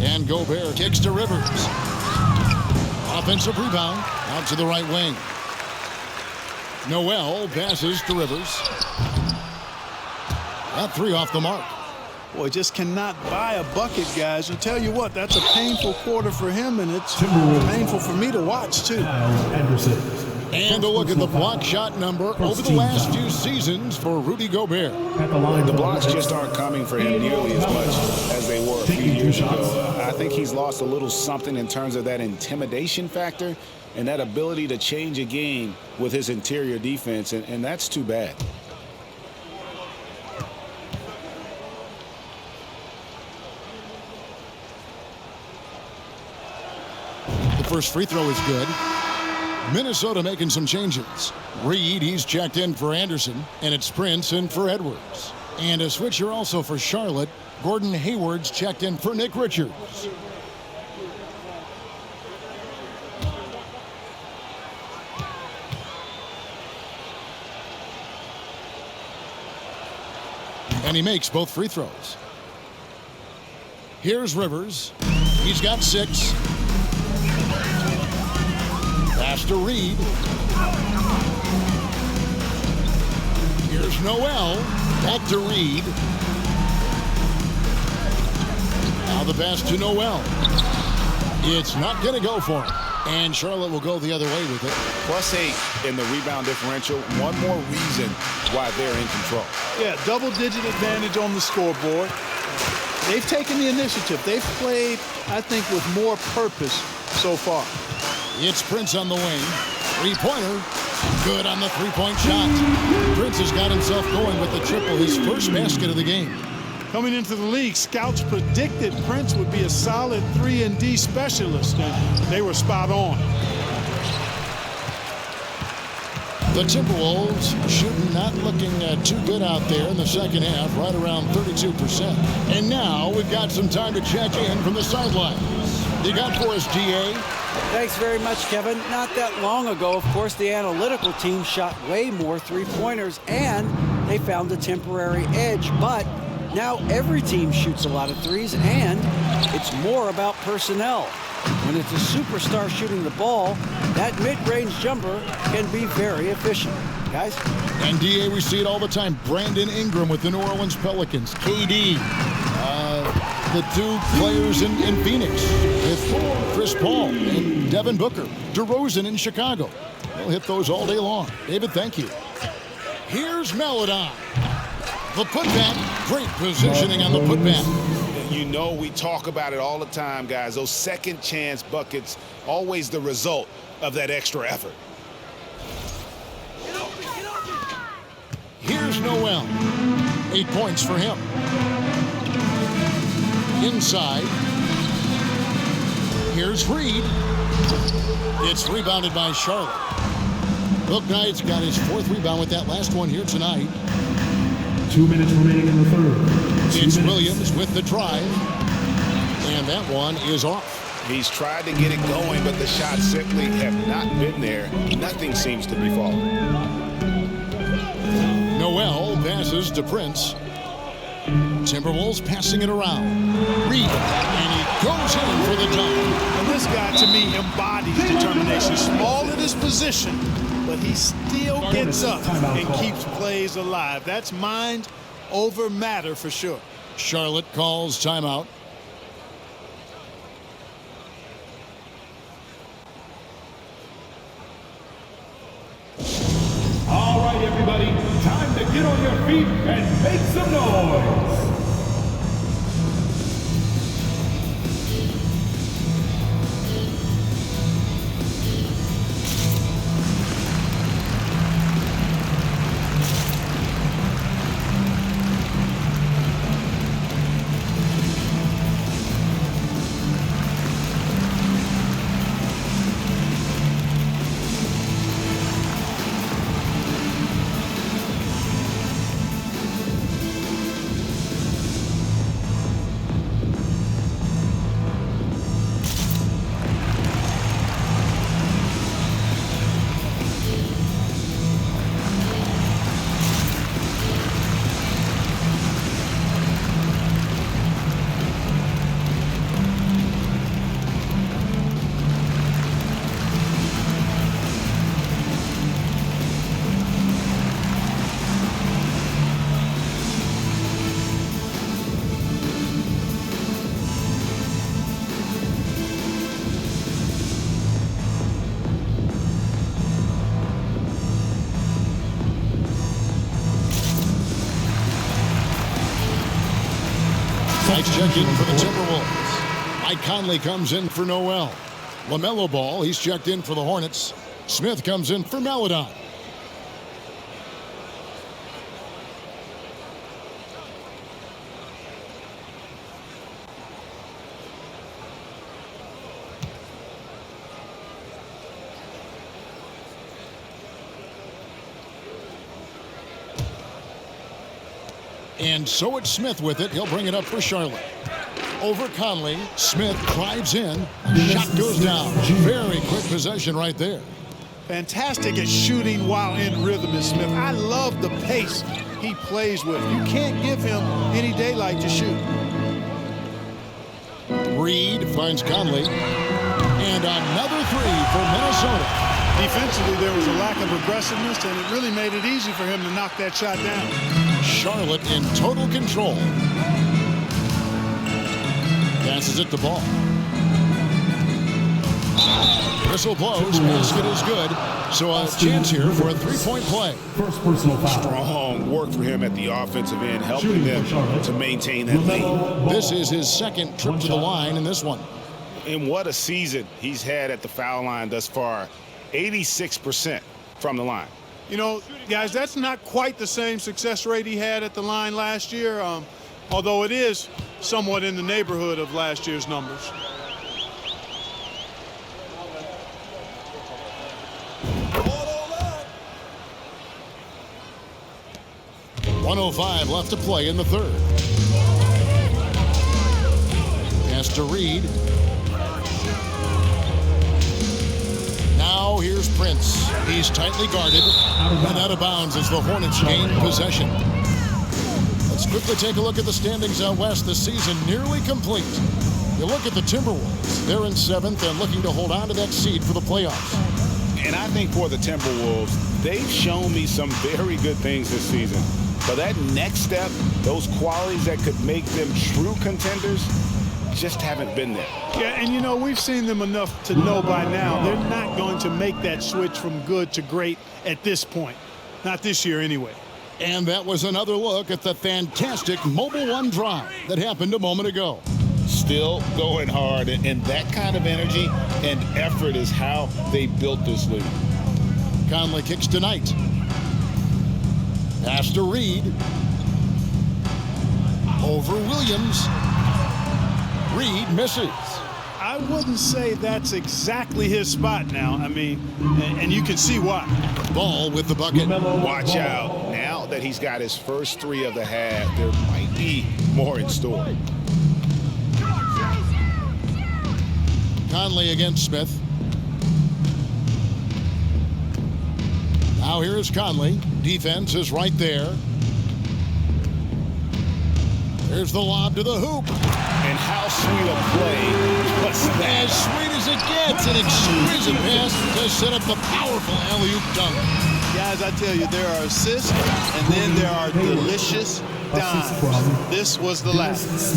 And Gobert kicks to Rivers. Offensive rebound out to the right wing. Noel passes to Rivers. That 3 off the mark. Boy, just cannot buy a bucket, guys. And tell you what, that's a painful quarter for him, and it's painful for me to watch, too. And a look at the block shot number over the last few seasons for Rudy Gobert. The blocks just aren't coming for him nearly as much as they were a few years ago. I think he's lost a little something in terms of that intimidation factor and that ability to change a game with his interior defense, and that's too bad. The first free throw is good. Minnesota making some changes. Reed, he's checked in for Anderson, and it's Prince in for Edwards. And a switcher also for Charlotte. Gordon Hayward's checked in for Nick Richards. And he makes both free throws. Here's Rivers. He's got 6. Pass to Reed. Here's Noel. Back to Reed. Now the pass to Noel. It's not going to go for him. And Charlotte will go the other way with it. +8 in the rebound differential. One more reason why they're in control. Yeah, double-digit advantage on the scoreboard. They've taken the initiative. They've played, I think, with more purpose so far. It's Prince on the wing. Three-pointer. Good on the three-point shot. Prince has got himself going with the triple, his first basket of the game. Coming into the league, scouts predicted Prince would be a solid 3-and-D specialist, and they were spot on. The Timberwolves shooting not looking too good out there in the second half, right around 32%. And now we've got some time to check in from the sidelines. You got for us, DA? Thanks very much, Kevin. Not that long ago, of course, the analytical team shot way more three-pointers, and they found a temporary edge. But now every team shoots a lot of threes, and it's more about personnel. When it's a superstar shooting the ball, that mid-range jumper can be very efficient. Guys? And DA, we see it all the time. Brandon Ingram with the New Orleans Pelicans. KD. The two players in Phoenix with Chris Paul and Devin Booker. DeRozan in Chicago. They'll hit those all day long. David, thank you. Here's Melodon. The putback. Great positioning on the putback. You know, we talk about it all the time, guys. Those second chance buckets, always the result of that extra effort. Here's Noel. 8 points for him. Inside. Here's Reed. It's rebounded by Charlotte. Look, Knight's got his 4th rebound with that last one here tonight. 2 minutes remaining in the third. It's Williams with the drive. And that one is off. He's tried to get it going, but the shots simply have not been there. Nothing seems to be falling. Noel passes to Prince. Timberwolves passing it around. Reed, and he goes in for the dunk. And this guy, to me, embodies determination. Small in his position, but he still gets up and keeps plays alive. That's mind over matter for sure. Charlotte calls timeout. All right, everybody, time to get on your feet and make some noise. Nice check in for the Timberwolves. Mike Conley comes in for Noel. LaMelo Ball, he's checked in for the Hornets. Smith comes in for Melodon. And so it's Smith with it. He'll bring it up for Charlotte. Over Conley. Smith drives in. Shot goes down. Very quick possession right there. Fantastic at shooting while in rhythm is Smith. I love the pace he plays with. You can't give him any daylight to shoot. Reed finds Conley. And another three for Minnesota. Defensively, there was a lack of aggressiveness, and it really made it easy for him to knock that shot down. Charlotte in total control. Passes it to Ball. Whistle blows. Basket is good. So a chance here for a three-point play. First personal foul. Strong work for him at the offensive end, helping them to maintain that lead. This is his second trip to the line in this one. And what a season he's had at the foul line thus far. 86% from the line. You know, guys, that's not quite the same success rate he had at the line last year, although it is somewhat in the neighborhood of last year's numbers. .105 left to play in the third. Pass to Reed. Now here's Prince. He's tightly guarded and out of bounds as the Hornets gain possession. Let's quickly take a look at the standings out west. The season nearly complete. You look at the Timberwolves. They're in 7th and looking to hold on to that seed for the playoffs. And I think for the Timberwolves, they've shown me some very good things this season. But that next step, those qualities that could make them true contenders, just haven't been there. Yeah, and you know, we've seen them enough to know by now they're not going to make that switch from good to great at this point. Not this year anyway. And that was another look at the fantastic Mobile One drive that happened a moment ago. Still going hard, and that kind of energy and effort is how they built this league. Conley kicks tonight. Pass to Reed. Over Williams. Reed misses. I wouldn't say that's exactly his spot now. I mean, and you can see why. Ball with the bucket. Watch out. Now that he's got his first three of the half, there might be more in store. Conley against Smith. Now here's Conley. Defense is right there. There's the lob to the hoop. And how sweet a play was that? As sweet as it gets. An exquisite pass to set up the powerful alley-oop dunk. Guys, I tell you, there are assists, and then there are delicious dimes. This was the last.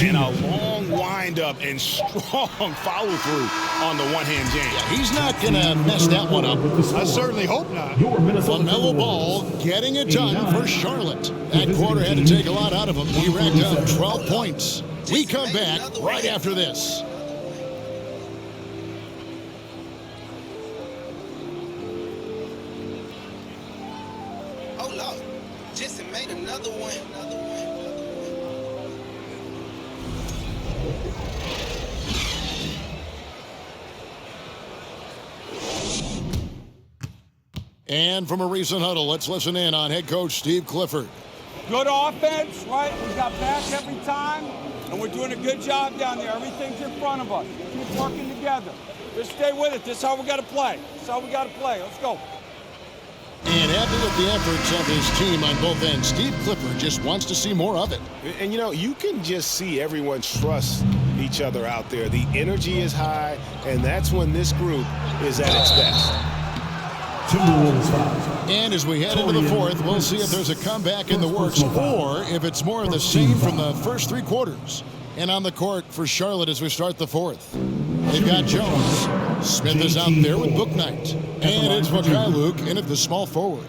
And a long wind-up and strong follow-through on the one-hand jam. Yeah, he's not going to mess that one up. I certainly hope not. LaMelo Ball getting it done for Charlotte. That quarter had to take a lot out of him. He racked up 12 points. We come back right after this. Oh, Lord. Jesse made another one. And from a recent huddle, let's listen in on head coach Steve Clifford. Good offense, right? We got back every time, and we're doing a good job down there. Everything's in front of us. Keep working together. Just stay with it. This is how we got to play. This is how we got to play. Let's go. And happy with the efforts of his team on both ends. Steve Clifford just wants to see more of it. And, you know, you can just see everyone trust each other out there. The energy is high, and that's when this group is at its best. And as we head into the fourth, we'll see if there's a comeback in the works or if it's more of the same from the first three quarters. And on the court for Charlotte as we start the fourth. They've got Jones. Smith is out there with Bouknight. And it's Mikhailuk in at the small forward.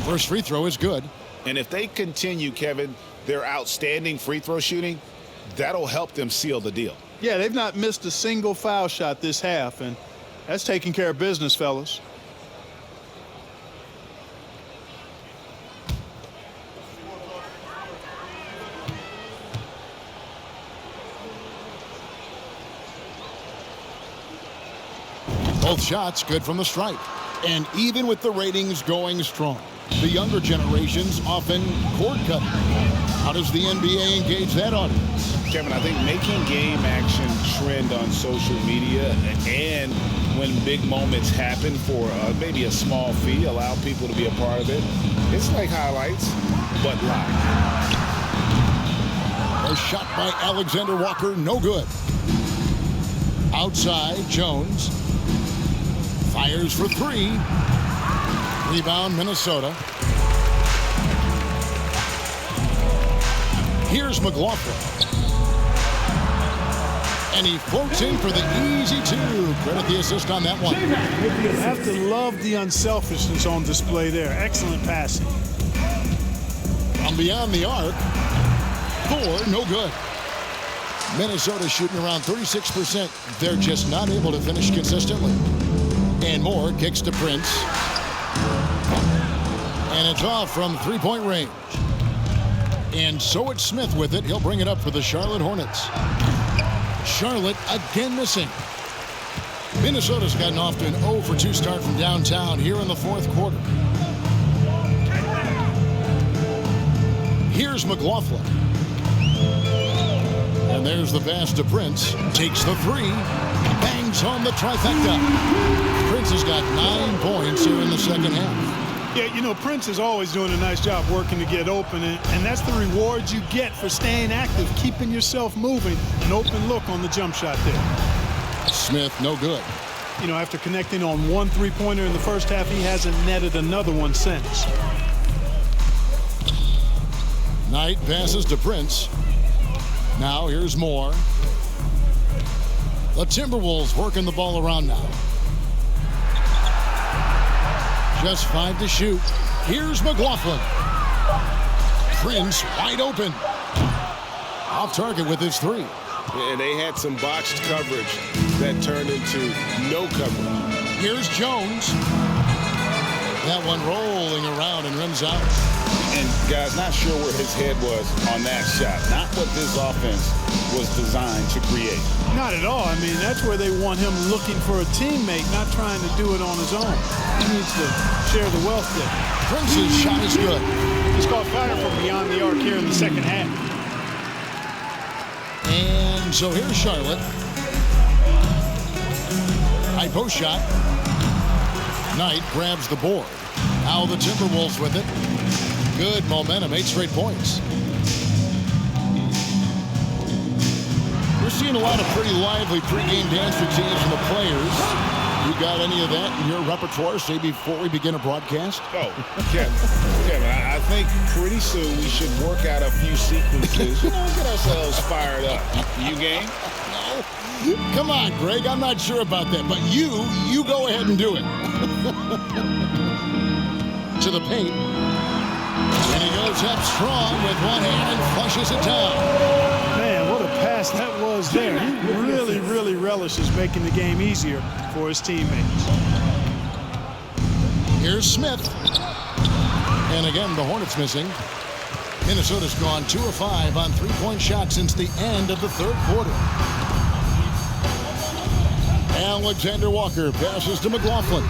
First free throw is good. And if they continue, Kevin, their outstanding free throw shooting, that'll help them seal the deal. Yeah, they've not missed a single foul shot this half, and that's taking care of business, fellas. Both shots good from the stripe. And even with the ratings going strong, the younger generations often cord cutting. How does the NBA engage that audience? Kevin, I think making game action trend on social media and when big moments happen for maybe a small fee, allow people to be a part of it. It's like highlights, but live. A shot by Alexander Walker, no good. Outside, Jones fires for three. Rebound, Minnesota. Here's McLaughlin. And he floats in for the easy two. Credit the assist on that one. You have to love the unselfishness on display there. Excellent passing. From beyond the arc, Thor, no good. Minnesota shooting around 36%. They're just not able to finish consistently. And Moore kicks to Prince. And it's off from three-point range. And so it's Smith with it. He'll bring it up for the Charlotte Hornets. Charlotte again missing. Minnesota's gotten off to an 0-for-2 start from downtown here in the fourth quarter. Here's McLaughlin. And there's the pass to Prince. Takes the three. Bangs home the trifecta. Prince has got 9 points here in the second half. Yeah, you know, Prince is always doing a nice job working to get open, and that's the reward you get for staying active, keeping yourself moving. An open look on the jump shot there. Smith, no good. You know, after connecting on one three-pointer in the first half, he hasn't netted another one since. Knight passes to Prince. Now here's Moore. The Timberwolves working the ball around now. Just 5 to shoot. Here's McLaughlin. Prince wide open. Off target with his three. And they had some botched coverage that turned into no coverage. Here's Jones. That one rolling around and rims out. And guys, not sure where his head was on that shot. Not what this offense was designed to create. Not at all. I mean, that's where they want him looking for a teammate, not trying to do it on his own. He needs to share the wealth there. Prince's shot is good. He's caught fire from beyond the arc here in the second half. And so here's Charlotte. High post shot. Knight grabs the board. Now the Timberwolves with it. Good momentum, 8 straight points. We're seeing a lot of pretty lively pregame dance routines from the players. You got any of that in your repertoire, say, before we begin a broadcast? Oh, Kevin, I think pretty soon we should work out a few sequences. You know, get ourselves fired up. You game? No. Come on, Greg. I'm not sure about that, but you go ahead and do it. To the paint. And he goes up strong with one hand and flushes it down. Man, what a pass that was there. He really, really relishes making the game easier for his teammates. Here's Smith. And again, the Hornets missing. Minnesota's gone 2 of 5 on three-point shots since the end of the third quarter. Alexander Walker passes to McLaughlin.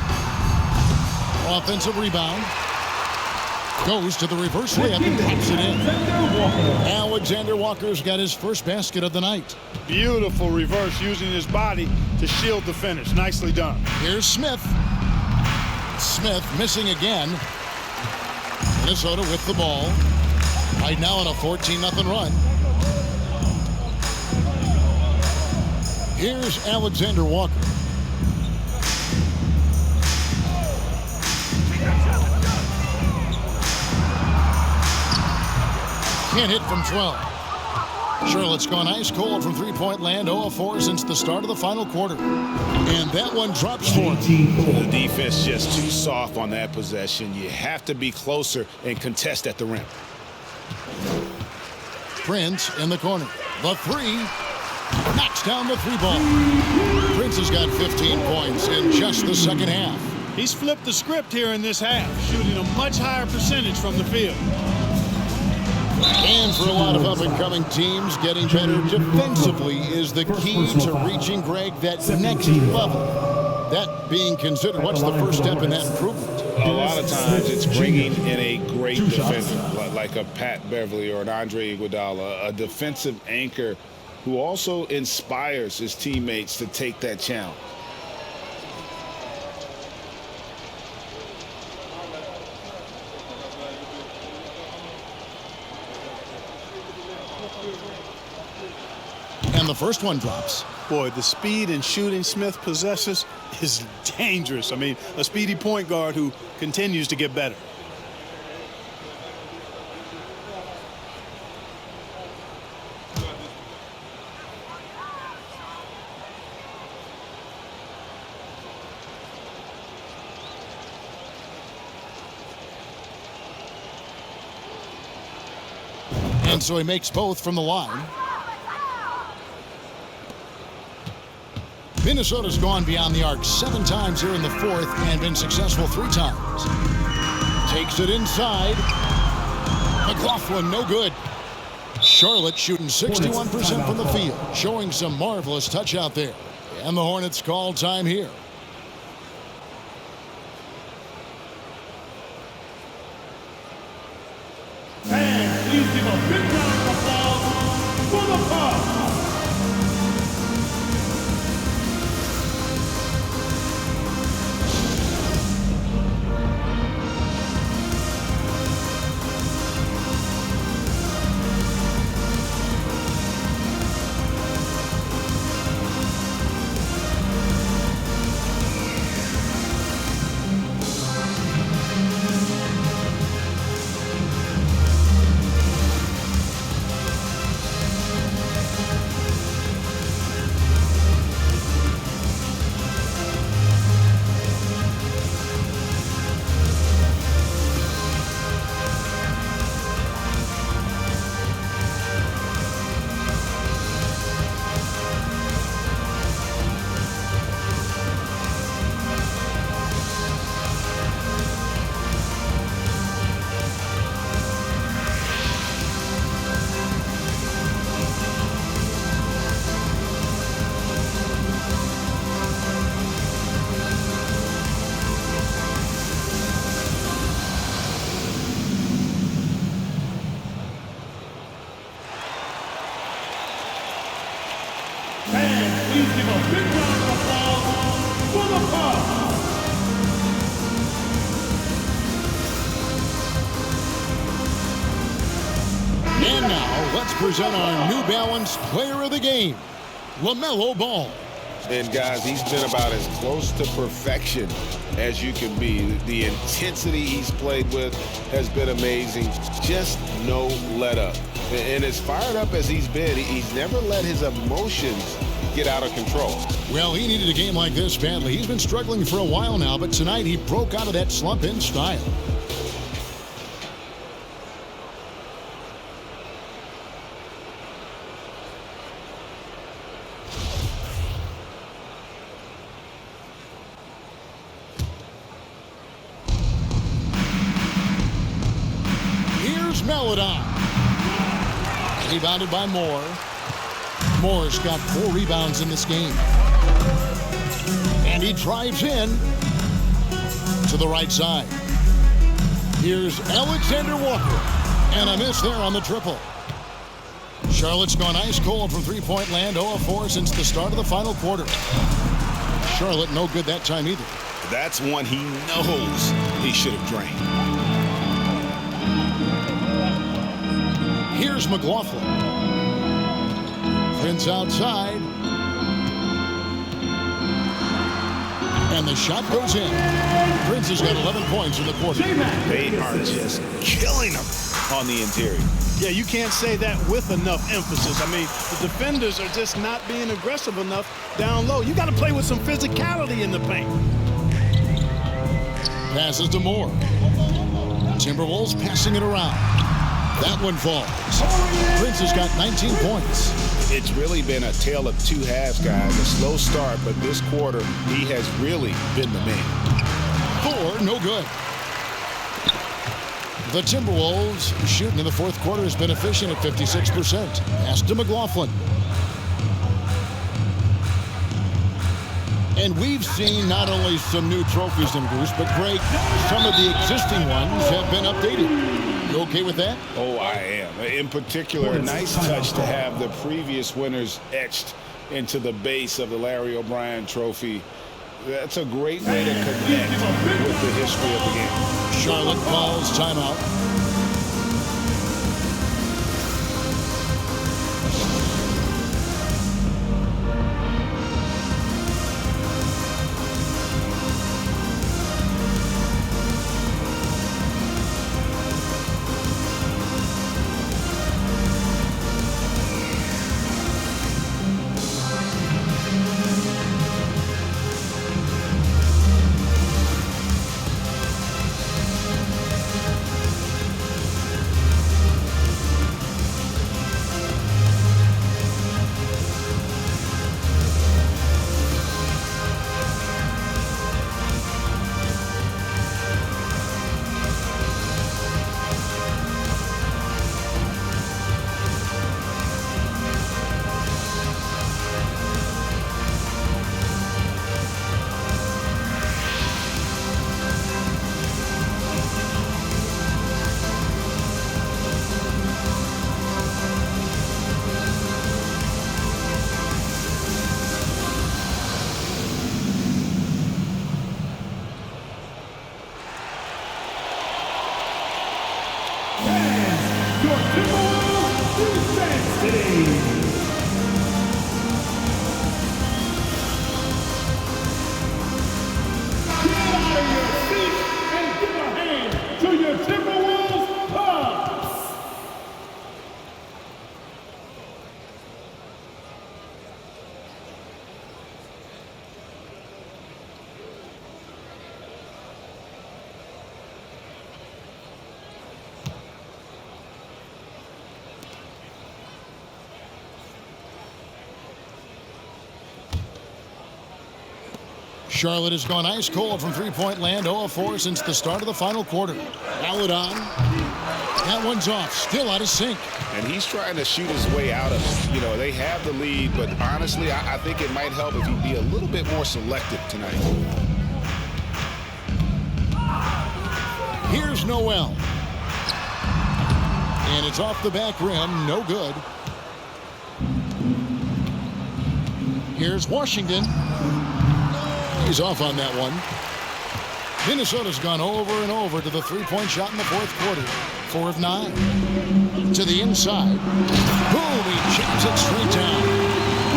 Offensive rebound. Goes to the reverse layup and pops it in. Alexander Walker's got his first basket of the night. Beautiful reverse, using his body to shield the finish. Nicely done. Here's Smith. Smith missing again. Minnesota with the ball. Right now on a 14-0 run. Here's Alexander Walker. Can't hit from 12. Charlotte's gone ice cold from three-point land, 0 of 4 since the start of the final quarter. And that one drops for him. The defense just too soft on that possession. You have to be closer and contest at the rim. Prince in the corner. The three. Knocks down the 3-ball. Prince has got 15 points in just the second half. He's flipped the script here in this half, shooting a much higher percentage from the field. And for a lot of up-and-coming teams, getting better defensively is the key to reaching, Greg, that next level. That being considered, what's the first step in that improvement? A lot of times it's bringing in a great defender, like a Pat Beverly or an Andre Iguodala, a defensive anchor who also inspires his teammates to take that challenge. And the first one drops. Boy, the speed and shooting Smith possesses is dangerous. I mean, a speedy point guard who continues to get better. And so he makes both from the line. Minnesota's gone beyond the arc 7 times here in the fourth and been successful 3 times. Takes it inside. McLaughlin, no good. Charlotte shooting 61% from the field, showing some marvelous touch out there. And the Hornets call time here. And please give a big round of applause for the Bucks. And please give a big round of applause for the Bucks. And now let's present our New Balance Player of the Game, LaMelo Ball. And guys, he's been about as close to perfection as you can be. The intensity he's played with has been amazing. Just no let up. And as fired up as he's been, he's never let his emotions get out of control. Well, he needed a game like this badly. He's been struggling for a while now, but tonight he broke out of that slump in style. Melodon. Rebounded by Moore. Moore's got 4 rebounds in this game. And he drives in to the right side. Here's Alexander Walker. And a miss there on the triple. Charlotte's gone ice cold from three-point land, 0 of 4 since the start of the final quarter. Charlotte no good that time either. That's one he knows he should have drained. Here's McLaughlin. Prince outside. And the shot goes in. Prince has got 11 points in the quarter. They are just killing him on the interior. Yeah, you can't say that with enough emphasis. I mean, the defenders are just not being aggressive enough down low. You got to play with some physicality in the paint. Passes to Moore. Timberwolves passing it around. That one falls. Prince has got 19 points. It's really been a tale of two halves, guys. A slow start, but this quarter, he has really been the man. 4, no good. The Timberwolves shooting in the fourth quarter has been efficient at 56%. Pass to McLaughlin. And we've seen not only some new trophies in Bruce, but Greg, some of the existing ones have been updated. You okay with that? Oh, I am. In particular, a nice touch to have the previous winners etched into the base of the Larry O'Brien trophy. That's a great way to connect with the history of the game. Charlotte calls timeout. Your Timberwolves defense today. Get out of your seat and give a hand to your Timberwolves Cubs. Charlotte has gone ice cold from three-point land, 0 of 4 since the start of the final quarter. Paladon. That one's off, still out of sync. And he's trying to shoot his way out of it. You know, they have the lead, but honestly, I think it might help if he'd be a little bit more selective tonight. Here's Noel. And it's off the back rim, no good. Here's Washington. He's off on that one. Minnesota's gone over and over to the three-point shot in the fourth quarter. 4 of 9. To the inside. Boom, he jams it straight down.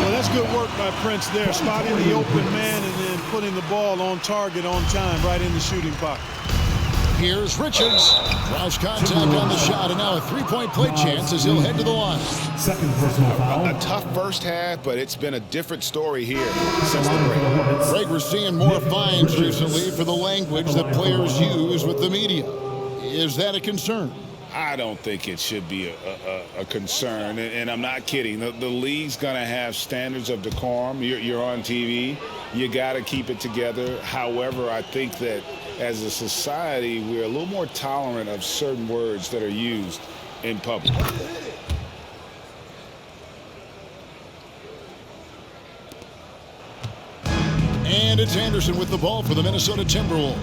Well, that's good work by Prince there, spotting the open man and then putting the ball on target on time, right in the shooting pocket. Here's Richards. Draws contact on the shot, and now a three-point play chance as he'll head to the line. Second personal foul. A tough first half, but it's been a different story here since the break. Greg, we're seeing more fines recently for the language that players use with the media. Is that a concern? I don't think it should be a concern, and I'm not kidding. The league's going to have standards of decorum. You're on TV. You got to keep it together. However, I think that as a society, we're a little more tolerant of certain words that are used in public. And it's Anderson with the ball for the Minnesota Timberwolves.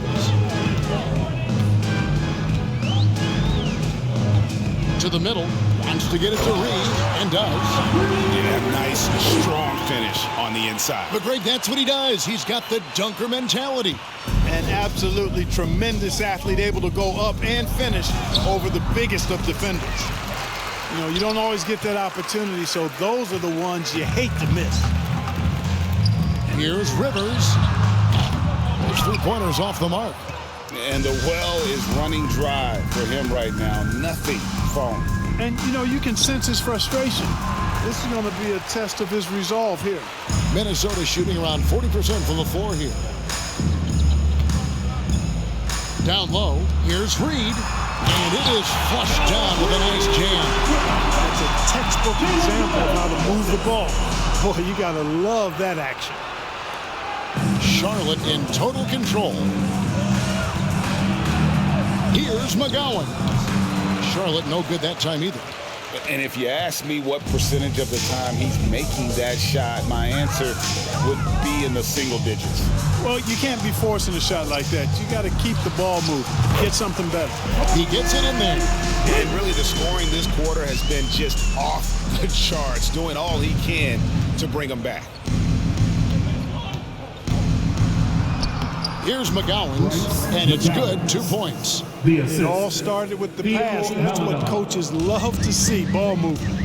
To the middle, wants to get it to Reed, and does. Yeah, nice, strong finish on the inside. But Greg, that's what he does. He's got the dunker mentality. An absolutely tremendous athlete, able to go up and finish over the biggest of defenders. You know, you don't always get that opportunity, so those are the ones you hate to miss. Here's Rivers. His three-pointer's off the mark. And the well is running dry for him right now. Nothing falling. And, you know, you can sense his frustration. This is going to be a test of his resolve here. Minnesota shooting around 40% from the floor here. Down low, here's Reed. And it is flushed down with a nice jam. That's a textbook perfect example of how to move the ball. Boy, you got to love that action. Charlotte in total control. Here's McGowan. Charlotte no good that time either. And if you ask me what percentage of the time he's making that shot, my answer would be in the single digits. Well, you can't be forcing a shot like that. You got to keep the ball moving. Get something better. He gets it in there. And really the scoring this quarter has been just off the charts, doing all he can to bring them back. Here's McGowan's, and it's good, 2 points. It all started with the pass, and that's what coaches love to see, ball movement.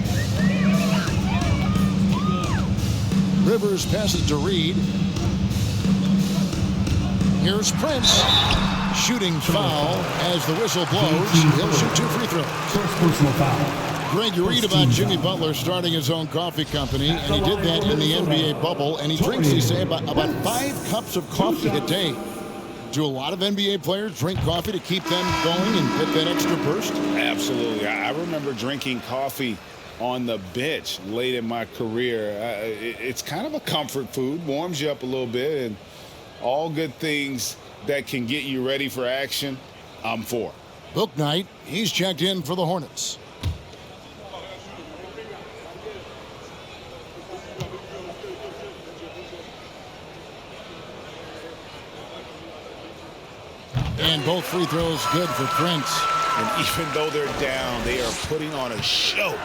Rivers passes to Reed. Here's Prince. Shooting foul as the whistle blows. He'll shoot 2 free throws. First personal foul. Greg, you read about Jimmy Butler starting his own coffee company, and he did that in the NBA bubble, and he drinks, they say, about 5 cups of coffee a day. Do a lot of NBA players drink coffee to keep them going and get that extra burst? Absolutely. I remember drinking coffee on the bench late in my career. It's kind of a comfort food, warms you up a little bit, and all good things that can get you ready for action, I'm for. Book night, he's checked in for the Hornets. And both free throws good for Prince. And even though they're down, they are putting on a show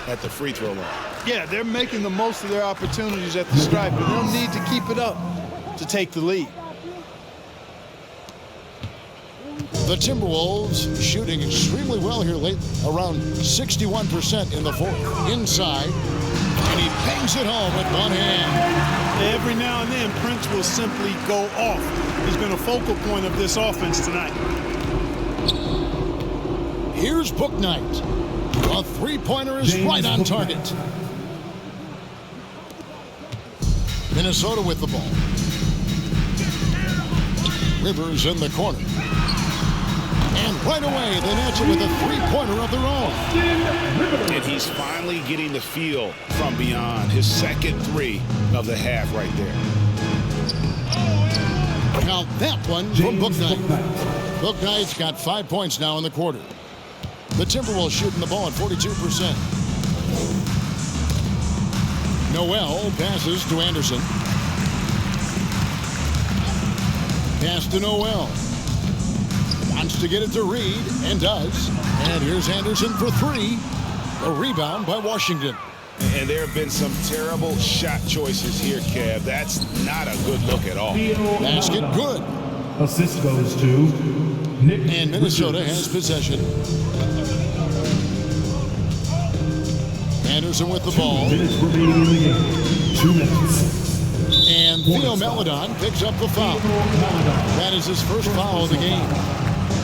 at the free throw line. Yeah, they're making the most of their opportunities at the stripe, but they'll need to keep it up to take the lead. The Timberwolves shooting extremely well here late, around 61% in the fourth. Inside, and he bangs it home with one hand. Every now and then, Prince will simply go off. He's been a focal point of this offense tonight. Here's Book Night. A three-pointer is right on target. Minnesota with the ball. Rivers in the corner. And right away, they match it with a three-pointer of their own. And he's finally getting the feel from beyond. His second three of the half right there. Now that one from Book Night. Book Knight's got 5 points now in the quarter. The Timberwolves shooting the ball at 42%. Noel passes to Anderson. Pass to Noel. Wants to get it to Reed, and does. And here's Anderson for three. A rebound by Washington. And there have been some terrible shot choices here, Kev. That's not a good look at all. Basket good. Assist goes to Nick. And Minnesota has possession. Anderson with the ball. 2 minutes remaining in the game. 2 minutes. And Theo Maledon picks up the foul. That is his first foul of the game.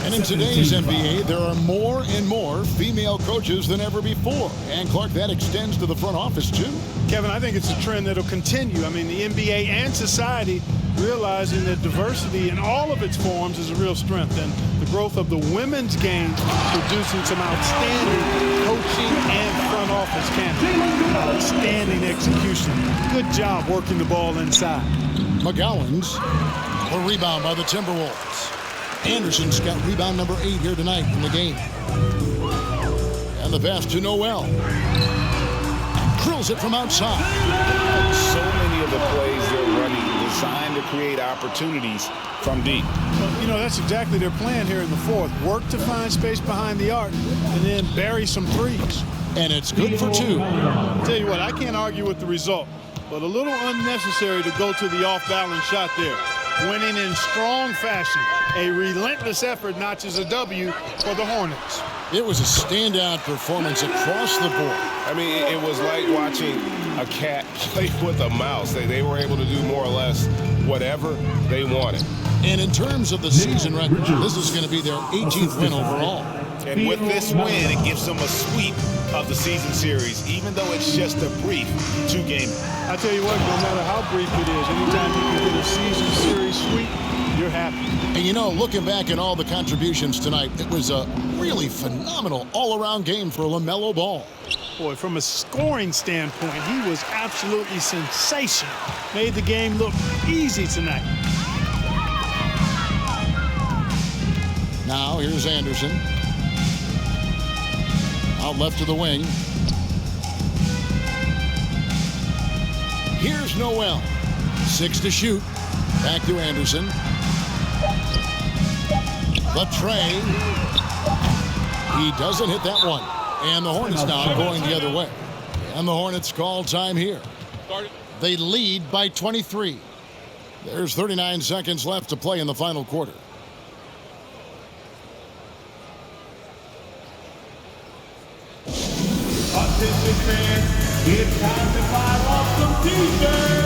And in today's NBA, there are more and more female coaches than ever before. And, Clark, that extends to the front office, too. Kevin, I think it's a trend that'll continue. I mean, the NBA and society realizing that diversity in all of its forms is a real strength. And the growth of the women's game producing some outstanding coaching and front office candidates. Outstanding execution. Good job working the ball inside. McGowan's a rebound by the Timberwolves. Anderson's got rebound number 8 here tonight in the game. And the pass to Noel. Drills it from outside. So many of the plays they're running designed to create opportunities from deep. Well, you know, that's exactly their plan here in the fourth. Work to find space behind the arc and then bury some threes. And it's good for 2. I'll tell you what, I can't argue with the result, but a little unnecessary to go to the off-balance shot there. Winning in strong fashion. A relentless effort notches a W for the Hornets. It was a standout performance across the board. I mean, it was like watching a cat play with a mouse. They were able to do more or less whatever they wanted. And in terms of the season record, this is going to be their 18th win overall. And with this win, it gives them a sweep of the season series, even though it's just a brief 2-game. I tell you what, no matter how brief it is, anytime you can get a season series sweep, you're happy. And you know, looking back at all the contributions tonight, it was a really phenomenal all-around game for LaMelo Ball. Boy, from a scoring standpoint, he was absolutely sensational. Made the game look easy tonight. Now, here's Anderson. Out left to the wing. Here's Noel. 6 to shoot. Back to Anderson. The tray. He doesn't hit that one. And the Hornets now going the other way. And the Hornets call time here. They lead by 23. There's 39 seconds left to play in the final quarter. Attention fans, it's time to buy off some t-shirts.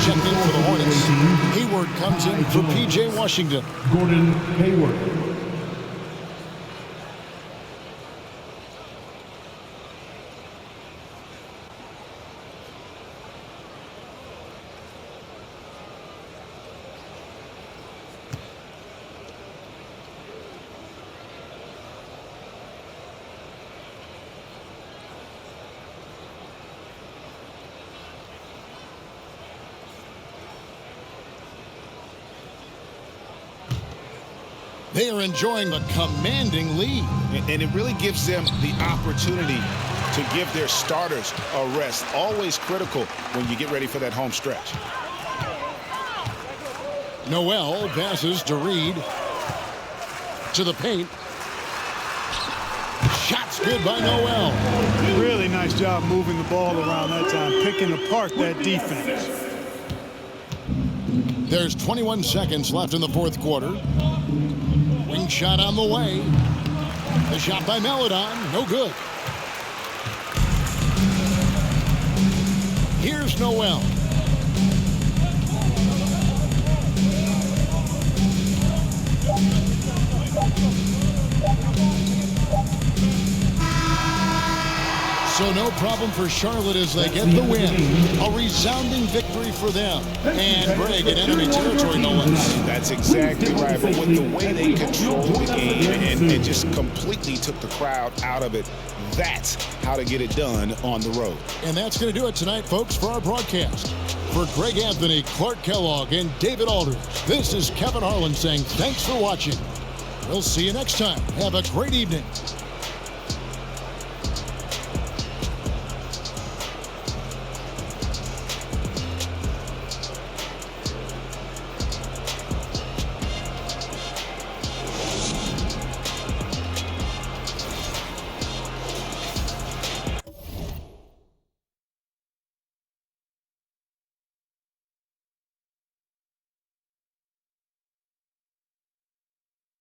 Checked in for the Hornets. Hayward comes in for P.J. Washington. Gordon Hayward. They are enjoying a commanding lead. And it really gives them the opportunity to give their starters a rest. Always critical when you get ready for that home stretch. Noel passes to Reed. To the paint. Shots good by Noel. Really nice job moving the ball around that time, picking apart that defense. There's 21 seconds left in the fourth quarter. Wing shot on the way. The shot by Melodon, no good. Here's Noel. So no problem for Charlotte as they get the win. A resounding victory for them. And Greg in enemy territory, no less. That's exactly right. But with the way they controlled the game and just completely took the crowd out of it, that's how to get it done on the road. And that's going to do it tonight, folks, for our broadcast. For Greg Anthony, Clark Kellogg, and David Aldridge, this is Kevin Harlan saying thanks for watching. We'll see you next time. Have a great evening.